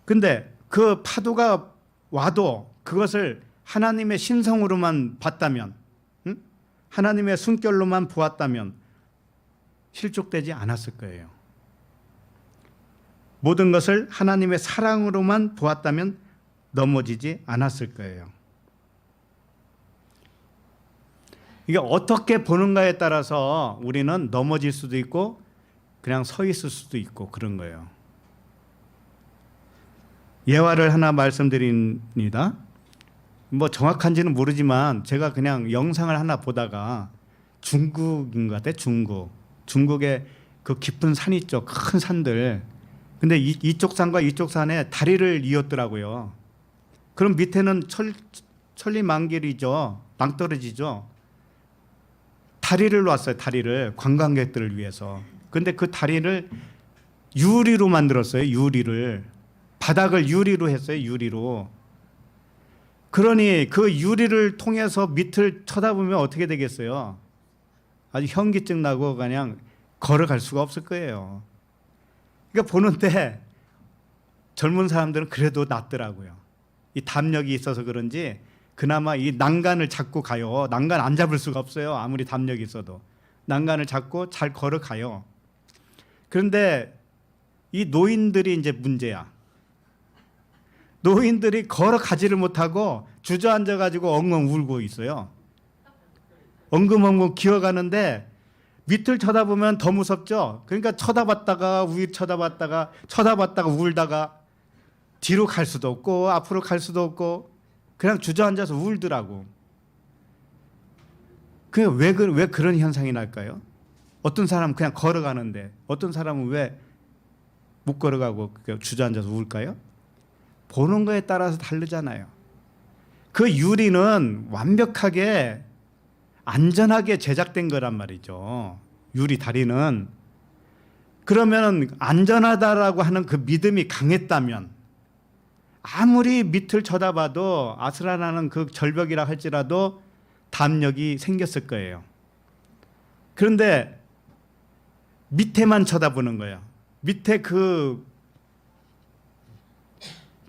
근데 그 파도가 와도 그것을 하나님의 신성으로만 봤다면, 하나님의 숨결로만 보았다면 실족되지 않았을 거예요. 모든 것을 하나님의 사랑으로만 보았다면 넘어지지 않았을 거예요. 이게 어떻게 보는가에 따라서 우리는 넘어질 수도 있고 그냥 서 있을 수도 있고 그런 거예요. 예화를 하나 말씀드립니다. 뭐 정확한지는 모르지만 제가 그냥 영상을 하나 보다가 중국인 것 같아요. 중국의 그 깊은 산 있죠. 큰 산들. 근데 이쪽 산과 이쪽 산에 다리를 이었더라고요. 그럼 밑에는 천리만길이죠. 낭떠러지죠. 다리를 놨어요. 다리를 관광객들을 위해서. 근데 그 다리를 유리로 만들었어요. 유리를. 바닥을 유리로 했어요. 유리로. 그러니 그 유리를 통해서 밑을 쳐다보면 어떻게 되겠어요? 아주 현기증 나고 그냥 걸어갈 수가 없을 거예요. 그러니까 보는데 젊은 사람들은 그래도 낫더라고요. 이 담력이 있어서 그런지 그나마 이 난간을 잡고 가요. 난간 안 잡을 수가 없어요. 아무리 담력이 있어도. 난간을 잡고 잘 걸어가요. 그런데 이 노인들이 이제 문제야. 노인들이 걸어가지를 못하고 주저앉아가지고 엉엉 울고 있어요. 엉금엉금 기어가는데 밑을 쳐다보면 더 무섭죠. 그러니까 쳐다봤다가 쳐다봤다가 울다가 뒤로 갈 수도 없고 앞으로 갈 수도 없고 그냥 주저앉아서 울더라고. 왜 그런 현상이 날까요? 어떤 사람은 그냥 걸어가는데 어떤 사람은 왜 못 걸어가고 주저앉아서 울까요? 보는 거에 따라서 다르잖아요. 그 유리는 완벽하게 안전하게 제작된 거란 말이죠. 유리 다리는. 그러면 안전하다라고 하는 그 믿음이 강했다면 아무리 밑을 쳐다봐도 아슬아슬한 그 절벽이라 할지라도 담력이 생겼을 거예요. 그런데 밑에만 쳐다보는 거예요. 밑에 그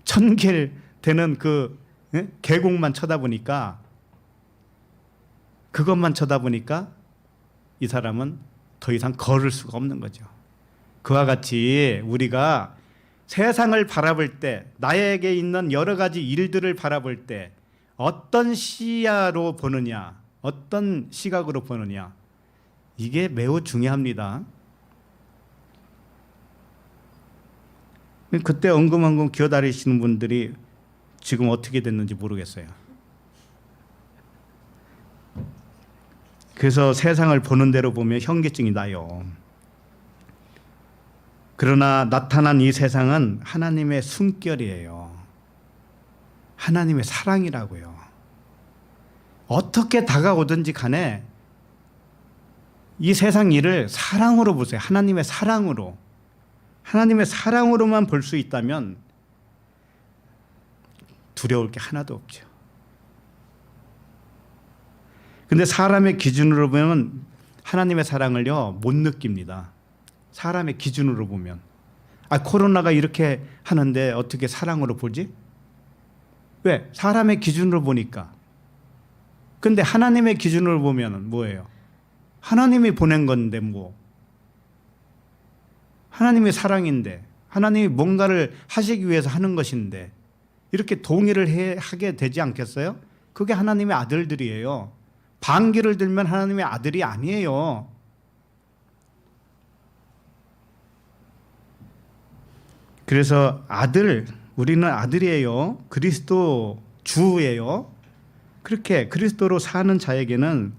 천길 되는 그 계곡만 쳐다보니까 그것만 쳐다보니까 이 사람은 더 이상 걸을 수가 없는 거죠. 그와 같이 우리가 세상을 바라볼 때, 나에게 있는 여러 가지 일들을 바라볼 때 어떤 시야로 보느냐, 어떤 시각으로 보느냐, 이게 매우 중요합니다. 그때 엉금엉금 기어다니시는 분들이 지금 어떻게 됐는지 모르겠어요. 그래서 세상을 보는 대로 보면 현기증이 나요. 그러나 나타난 이 세상은 하나님의 숨결이에요. 하나님의 사랑이라고요. 어떻게 다가오든지 간에 이 세상 일을 사랑으로 보세요. 하나님의 사랑으로. 하나님의 사랑으로만 볼 수 있다면 두려울 게 하나도 없죠. 근데 사람의 기준으로 보면 하나님의 사랑을요, 못 느낍니다. 사람의 기준으로 보면. 코로나가 이렇게 하는데 어떻게 사랑으로 보지? 왜? 사람의 기준으로 보니까. 근데 하나님의 기준으로 보면 뭐예요? 하나님이 보낸 건데 뭐. 하나님의 사랑인데, 하나님이 뭔가를 하시기 위해서 하는 것인데 이렇게 동의를 하게 되지 않겠어요? 그게 하나님의 아들들이에요. 반기를 들면 하나님의 아들이 아니에요. 그래서 우리는 아들이에요. 그리스도 주예요. 그렇게 그리스도로 사는 자에게는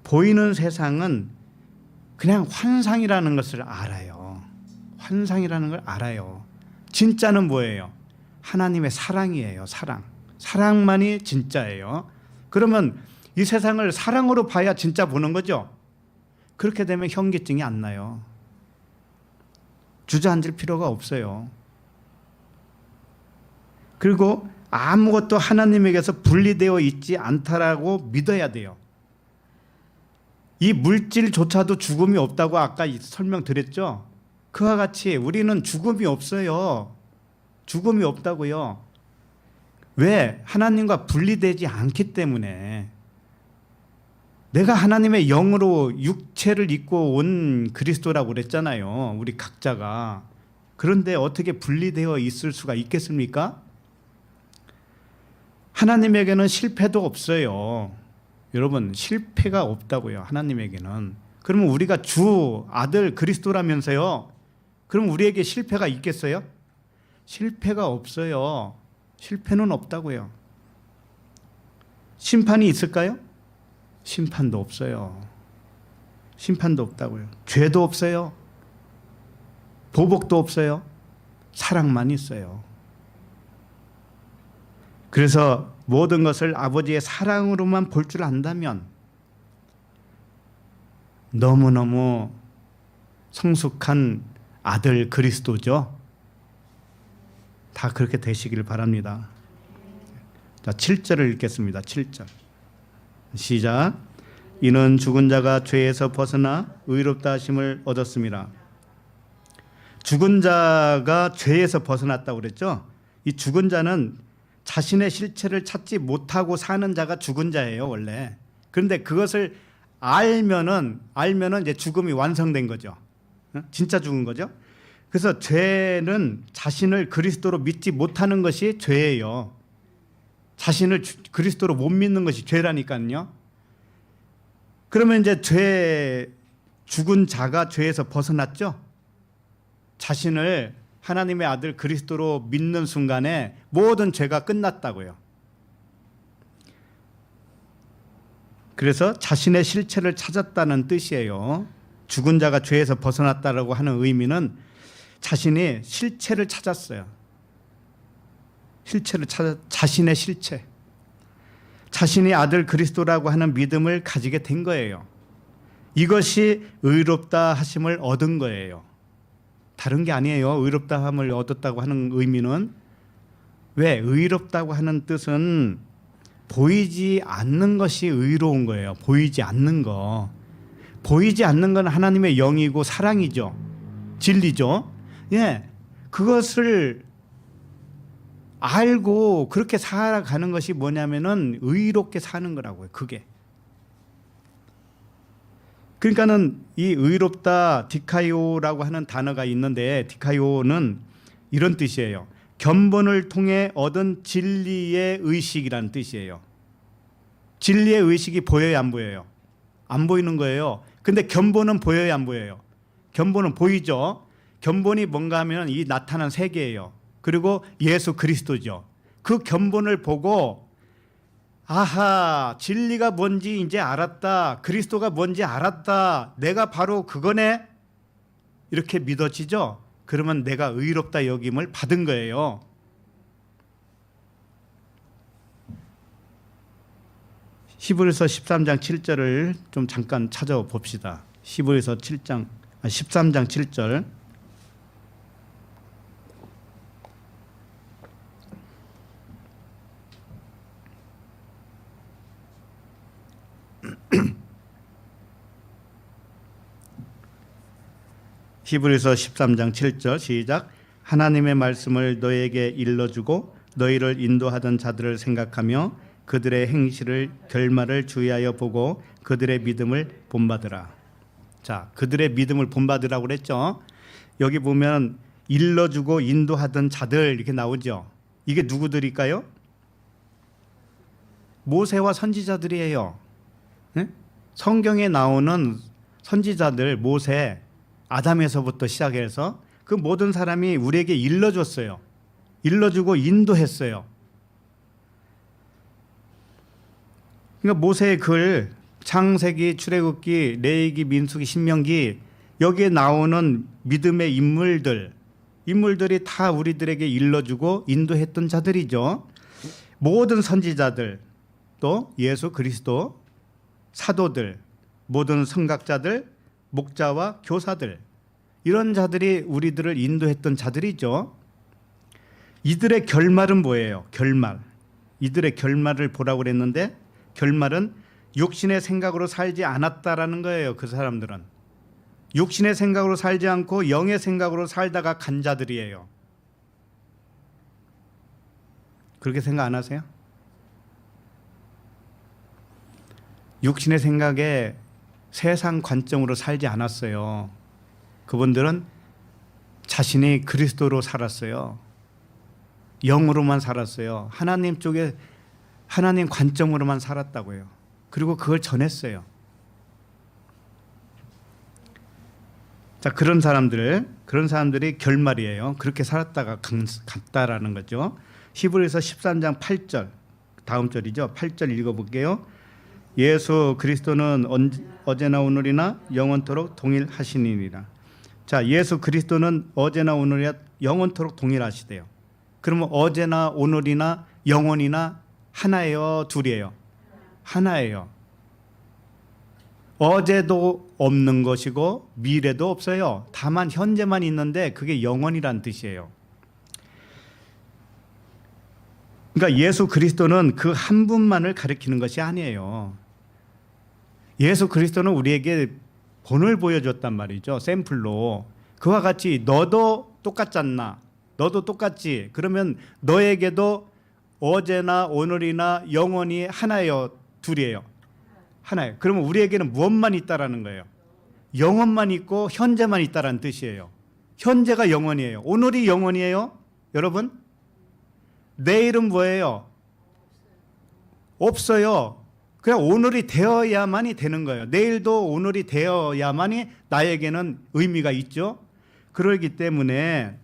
보이는 세상은 그냥 환상이라는 것을 알아요. 환상이라는 걸 알아요. 진짜는 뭐예요? 하나님의 사랑이에요. 사랑만이 진짜예요. 그러면 이 세상을 사랑으로 봐야 진짜 보는 거죠. 그렇게 되면 현기증이 안 나요. 주저앉을 필요가 없어요. 그리고 아무것도 하나님에게서 분리되어 있지 않다라고 믿어야 돼요. 이 물질조차도 죽음이 없다고 아까 설명드렸죠. 그와 같이 우리는 죽음이 없어요. 죽음이 없다고요. 왜? 하나님과 분리되지 않기 때문에. 내가 하나님의 영으로 육체를 입고 온 그리스도라고 그랬잖아요. 우리 각자가. 그런데 어떻게 분리되어 있을 수가 있겠습니까? 하나님에게는 실패도 없어요. 여러분, 실패가 없다고요. 하나님에게는. 그러면 우리가 주 아들 그리스도라면서요. 그럼 우리에게 실패가 있겠어요? 실패가 없어요. 실패는 없다고요. 심판이 있을까요? 심판도 없어요. 심판도 없다고요. 죄도 없어요. 보복도 없어요. 사랑만 있어요. 그래서 모든 것을 아버지의 사랑으로만 볼 줄 안다면 너무너무 성숙한 아들 그리스도죠. 다 그렇게 되시길 바랍니다. 자, 7절을 읽겠습니다. 7절. 시작. 이는 죽은 자가 죄에서 벗어나 의롭다 하심을 얻었습니다. 죽은 자가 죄에서 벗어났다고 그랬죠. 이 죽은 자는 자신의 실체를 찾지 못하고 사는 자가 죽은 자예요, 원래. 그런데 그것을 알면은 이제 죽음이 완성된 거죠. 진짜 죽은 거죠. 그래서 죄는 자신을 그리스도로 믿지 못하는 것이 죄예요. 자신을 그리스도로 못 믿는 것이 죄라니까요. 그러면 이제 죽은 자가 죄에서 벗어났죠. 자신을 하나님의 아들 그리스도로 믿는 순간에 모든 죄가 끝났다고요. 그래서 자신의 실체를 찾았다는 뜻이에요. 죽은 자가 죄에서 벗어났다라고 하는 의미는 자신이 실체를 찾았어요. 자신의 실체. 자신이 아들 그리스도라고 하는 믿음을 가지게 된 거예요. 이것이 의롭다 하심을 얻은 거예요. 다른 게 아니에요. 의롭다 함을 얻었다고 하는 의미는. 왜? 의롭다고 하는 뜻은 보이지 않는 것이 의로운 거예요. 보이지 않는 거. 보이지 않는 건 하나님의 영이고 사랑이죠. 진리죠. 예, 그것을 알고 그렇게 살아가는 것이 뭐냐면은 의롭게 사는 거라고요. 그게. 그러니까는 이 의롭다 디카이오라고 하는 단어가 있는데, 디카이오는 이런 뜻이에요. 견본을 통해 얻은 진리의 의식이라는 뜻이에요. 진리의 의식이 보여요, 안 보여요? 안 보이는 거예요. 근데 견본은 보여요, 안 보여요? 견본은 보이죠. 견본이 뭔가 하면 이 나타난 세계예요. 그리고 예수 그리스도죠. 그 견본을 보고 아하, 진리가 뭔지 이제 알았다. 그리스도가 뭔지 알았다. 내가 바로 그거네. 이렇게 믿어지죠. 그러면 내가 의롭다 여김을 받은 거예요. 히브리서 13장 7절을 좀 잠깐 찾아봅시다. 히브리서 13장 7절. 히브리서 13장 7절 시작. 하나님의 말씀을 너에게 일러주고 너희를 인도하던 자들을 생각하며 그들의 행실을 결말을 주의하여 보고 그들의 믿음을 본받으라. 자, 그들의 믿음을 본받으라고 그랬죠. 여기 보면 일러주고 인도하던 자들 이렇게 나오죠. 이게 누구들일까요? 모세와 선지자들이에요. 네? 성경에 나오는 선지자들, 모세, 아담에서부터 시작해서 그 모든 사람이 우리에게 일러줬어요. 일러주고 인도했어요. 그러니까 모세의 글, 창세기, 출애굽기, 레위기, 민수기, 신명기, 여기에 나오는 믿음의 인물들이 다 우리들에게 일러주고 인도했던 자들이죠. 모든 선지자들, 또 예수 그리스도, 사도들, 모든 선각자들, 목자와 교사들, 이런 자들이 우리들을 인도했던 자들이죠. 이들의 결말은 뭐예요? 결말. 이들의 결말을 보라고 그랬는데, 결말은 육신의 생각으로 살지 않았다라는 거예요. 그 사람들은 육신의 생각으로 살지 않고 영의 생각으로 살다가 간 자들이에요. 그렇게 생각 안 하세요? 육신의 생각에 세상 관점으로 살지 않았어요. 그분들은 자신이 그리스도로 살았어요. 영으로만 살았어요. 하나님 쪽에, 하나님 관점으로만 살았다고요. 그리고 그걸 전했어요. 자, 그런 사람들이 결말이에요. 그렇게 살았다가 갔다라는 거죠. 히브리서 13장 8절, 다음 절이죠. 8절 읽어볼게요. 예수 그리스도는 어제나 오늘이나 영원토록 동일하시니라. 자, 예수 그리스도는 어제나 오늘이나 영원토록 동일하시대요. 그러면 어제나 오늘이나 영원이나 하나예요, 둘이에요? 하나예요. 어제도 없는 것이고 미래도 없어요. 다만 현재만 있는데 그게 영원이란 뜻이에요. 그러니까 예수 그리스도는 그 한 분만을 가리키는 것이 아니에요. 예수 그리스도는 우리에게 본을 보여줬단 말이죠. 샘플로. 그와 같이 너도 똑같지 않나? 너도 똑같지? 그러면 너에게도 어제나 오늘이나 영원히 하나예요, 둘이에요? 하나예요. 그러면 우리에게는 무엇만 있다라는 거예요? 영원만 있고 현재만 있다라는 뜻이에요. 현재가 영원이에요. 오늘이 영원이에요? 여러분? 내일은 뭐예요? 없어요. 그냥 오늘이 되어야만이 되는 거예요. 내일도 오늘이 되어야만이 나에게는 의미가 있죠. 그러기 때문에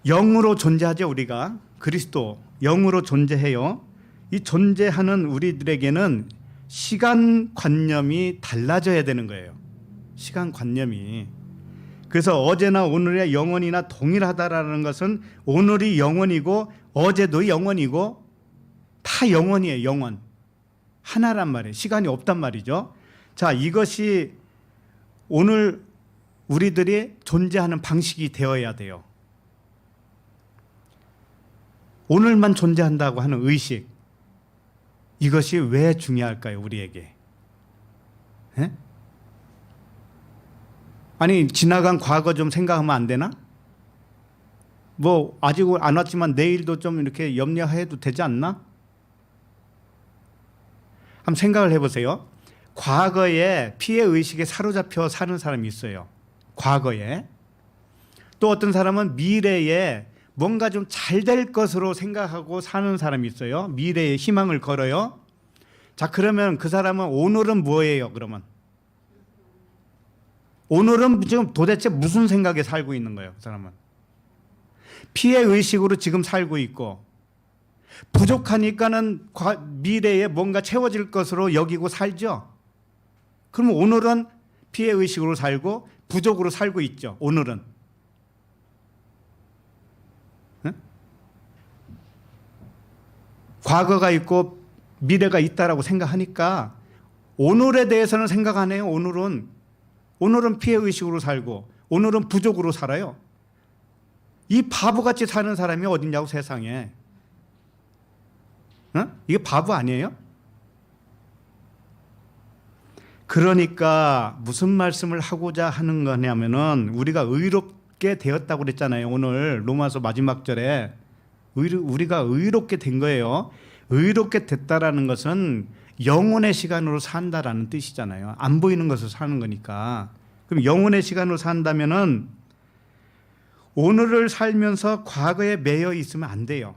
영으로 존재하죠. 우리가 그리스도 영으로 존재해요. 이 존재하는 우리들에게는 시간관념이 달라져야 되는 거예요. 시간관념이. 그래서 어제나 오늘의 영원이나 동일하다라는 것은 오늘이 영원이고 어제도 영원이고 다 영원이에요. 영원. 하나란 말이에요. 시간이 없단 말이죠. 자, 이것이 오늘 우리들이 존재하는 방식이 되어야 돼요. 오늘만 존재한다고 하는 의식, 이것이 왜 중요할까요? 우리에게. 에? 아니, 지나간 과거 좀 생각하면 안 되나? 뭐 아직 안 왔지만 내일도 좀 이렇게 염려해도 되지 않나? 한번 생각을 해보세요. 과거에 피해 의식에 사로잡혀 사는 사람이 있어요. 과거에. 또 어떤 사람은 미래에 뭔가 좀 잘 될 것으로 생각하고 사는 사람이 있어요. 미래에 희망을 걸어요. 자, 그러면 그 사람은 오늘은 뭐예요? 그러면 오늘은 지금 도대체 무슨 생각에 살고 있는 거예요? 그 사람은 피해 의식으로 지금 살고 있고, 부족하니까는 미래에 뭔가 채워질 것으로 여기고 살죠. 그러면 오늘은 피해 의식으로 살고 부족으로 살고 있죠. 오늘은. 응? 과거가 있고 미래가 있다라고 생각하니까 오늘에 대해서는 생각 안 해요. 오늘은 피해 의식으로 살고 오늘은 부족으로 살아요. 이 바보같이 사는 사람이 어딨냐고, 세상에. 응? 이게 바보 아니에요? 그러니까 무슨 말씀을 하고자 하는 거냐면은, 우리가 의롭게 되었다고 그랬잖아요. 오늘 로마서 마지막 절에 우리가 의롭게 된 거예요. 의롭게 됐다라는 것은 영혼의 시간으로 산다라는 뜻이잖아요. 안 보이는 것을 사는 거니까. 그럼 영혼의 시간으로 산다면은 오늘을 살면서 과거에 매여 있으면 안 돼요.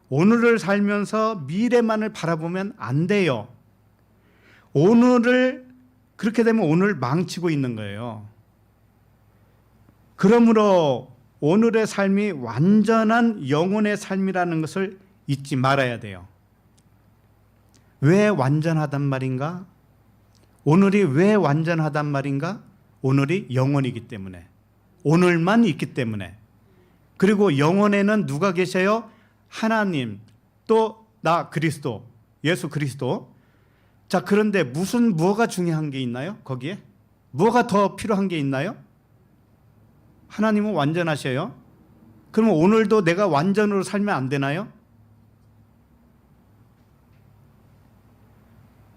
오늘을 살면서 미래만을 바라보면 안 돼요. 오늘을 그렇게 되면 오늘 망치고 있는 거예요. 그러므로 오늘의 삶이 완전한 영혼의 삶이라는 것을 잊지 말아야 돼요. 왜 완전하단 말인가? 오늘이 왜 완전하단 말인가? 오늘이 영원이기 때문에, 오늘만 있기 때문에. 그리고 영혼에는 누가 계셔요? 하나님, 또 나 그리스도, 예수 그리스도. 자, 그런데 뭐가 중요한 게 있나요? 거기에 뭐가 더 필요한 게 있나요? 하나님은 완전하셔요. 그러면 오늘도 내가 완전으로 살면 안 되나요?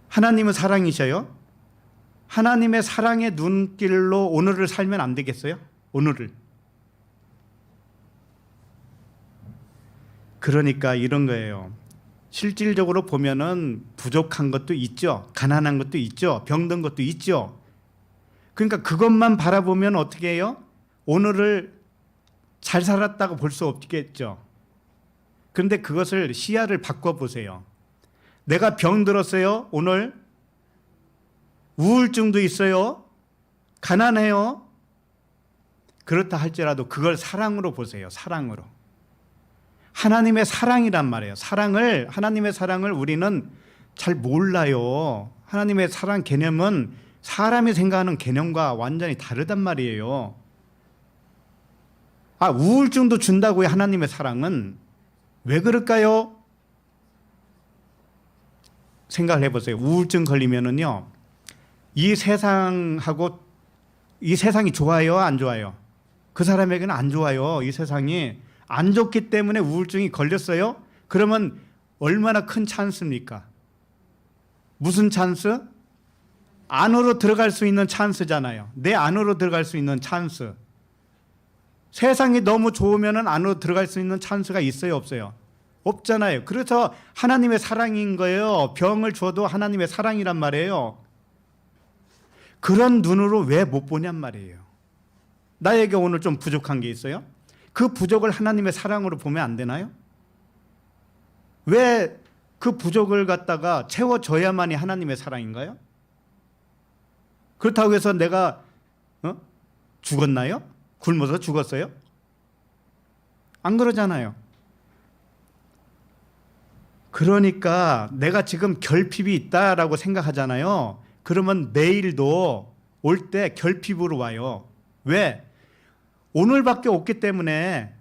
하나님은 사랑이셔요. 하나님의 사랑의 눈길로 오늘을 살면 안 되겠어요? 오늘을. 그러니까 이런 거예요. 실질적으로 보면은 부족한 것도 있죠. 가난한 것도 있죠. 병든 것도 있죠. 그러니까 그것만 바라보면 어떻게 해요? 오늘을 잘 살았다고 볼 수 없겠죠. 그런데 그것을 시야를 바꿔보세요. 내가 병들었어요. 오늘 우울증도 있어요. 가난해요. 그렇다 할지라도 그걸 사랑으로 보세요. 사랑으로. 하나님의 사랑이란 말이에요. 하나님의 사랑을 우리는 잘 몰라요. 하나님의 사랑 개념은 사람이 생각하는 개념과 완전히 다르단 말이에요. 우울증도 준다고요. 하나님의 사랑은. 왜 그럴까요? 생각을 해보세요. 우울증 걸리면은요, 이 세상이 좋아요, 안 좋아요? 그 사람에게는 안 좋아요. 이 세상이 안 좋기 때문에 우울증이 걸렸어요. 그러면 얼마나 큰 찬스입니까? 무슨 찬스? 안으로 들어갈 수 있는 찬스잖아요. 내 안으로 들어갈 수 있는 찬스. 세상이 너무 좋으면 안으로 들어갈 수 있는 찬스가 있어요, 없어요? 없잖아요. 그래서 하나님의 사랑인 거예요. 병을 줘도 하나님의 사랑이란 말이에요. 그런 눈으로 왜 못 보냔 말이에요. 나에게 오늘 좀 부족한 게 있어요? 그 부족을 하나님의 사랑으로 보면 안 되나요? 왜 그 부족을 갖다가 채워줘야만이 하나님의 사랑인가요? 그렇다고 해서 내가 죽었나요? 굶어서 죽었어요? 안 그러잖아요. 그러니까 내가 지금 결핍이 있다라고 생각하잖아요. 그러면 내일도 올 때 결핍으로 와요. 왜? 오늘밖에 없기 때문에.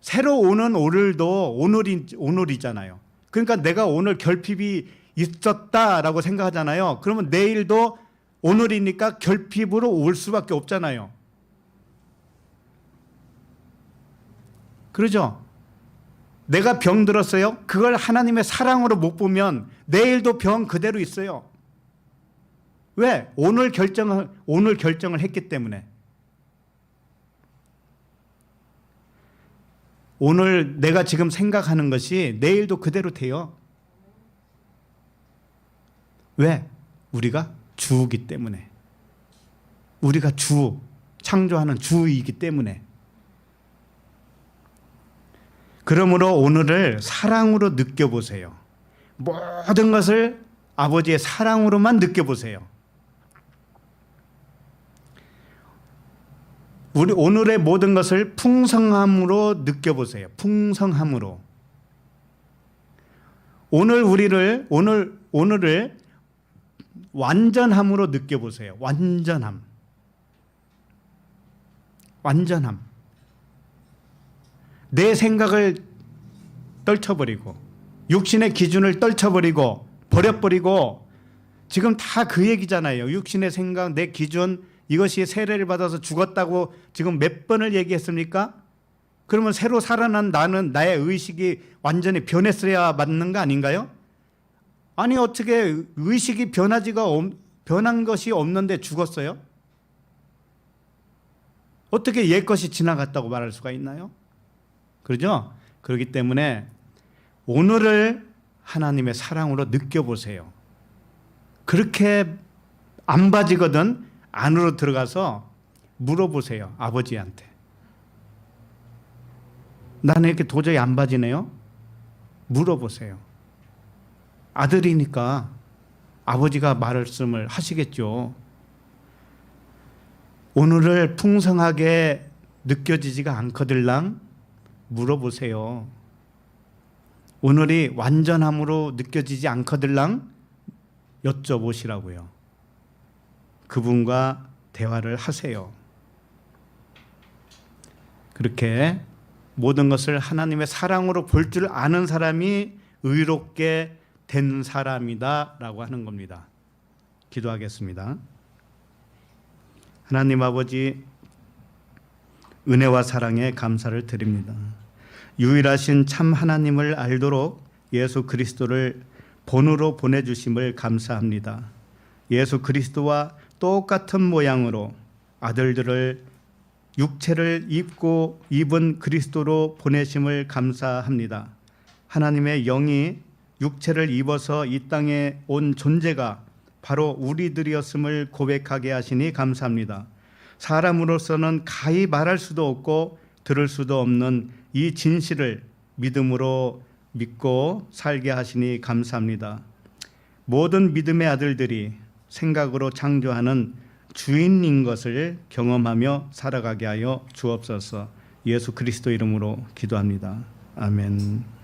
새로 오는 오늘도 오늘이잖아요. 그러니까 내가 오늘 결핍이 있었다라고 생각하잖아요. 그러면 내일도 오늘이니까 결핍으로 올 수밖에 없잖아요. 그러죠? 내가 병들었어요. 그걸 하나님의 사랑으로 못 보면 내일도 병 그대로 있어요. 왜? 오늘 결정을 했기 때문에. 오늘 내가 지금 생각하는 것이 내일도 그대로 돼요. 왜? 우리가 주이기 때문에, 우리가 주, 창조하는 주이기 때문에. 그러므로 오늘을 사랑으로 느껴보세요. 모든 것을 아버지의 사랑으로만 느껴보세요. 우리 오늘의 모든 것을 풍성함으로 느껴보세요. 풍성함으로. 오늘을 완전함으로 느껴보세요. 완전함. 내 생각을 떨쳐버리고, 육신의 기준을 떨쳐버리고, 버려버리고, 지금 다 그 얘기잖아요. 육신의 생각, 내 기준, 이것이 세례를 받아서 죽었다고 지금 몇 번을 얘기했습니까? 그러면 새로 살아난 나는, 나의 의식이 완전히 변했어야 맞는 거 아닌가요? 아니, 어떻게 의식이 변한 것이 없는데 죽었어요? 어떻게 옛 것이 지나갔다고 말할 수가 있나요? 그러죠? 그렇기 때문에 오늘을 하나님의 사랑으로 느껴보세요. 그렇게 안 봐지거든 안으로 들어가서 물어보세요. 아버지한테. 나는 이렇게 도저히 안 봐지네요. 물어보세요. 아들이니까 아버지가 말씀을 하시겠죠. 오늘을 풍성하게 느껴지지가 않거들랑 물어보세요. 오늘이 완전함으로 느껴지지 않거들랑 여쭤보시라고요. 그분과 대화를 하세요. 그렇게 모든 것을 하나님의 사랑으로 볼 줄 아는 사람이 의롭게 된 사람이다 라고 하는 겁니다. 기도하겠습니다. 하나님 아버지, 은혜와 사랑에 감사를 드립니다. 유일하신 참 하나님을 알도록 예수 그리스도를 본으로 보내주심을 감사합니다. 예수 그리스도와 똑같은 모양으로 아들들을 육체를 입은 그리스도로 보내심을 감사합니다. 하나님의 영이 육체를 입어서 이 땅에 온 존재가 바로 우리들이었음을 고백하게 하시니 감사합니다. 사람으로서는 가히 말할 수도 없고 들을 수도 없는 이 진실을 믿음으로 믿고 살게 하시니 감사합니다. 모든 믿음의 아들들이 생각으로 창조하는 주인인 것을 경험하며 살아가게 하여 주옵소서. 예수 그리스도 이름으로 기도합니다. 아멘.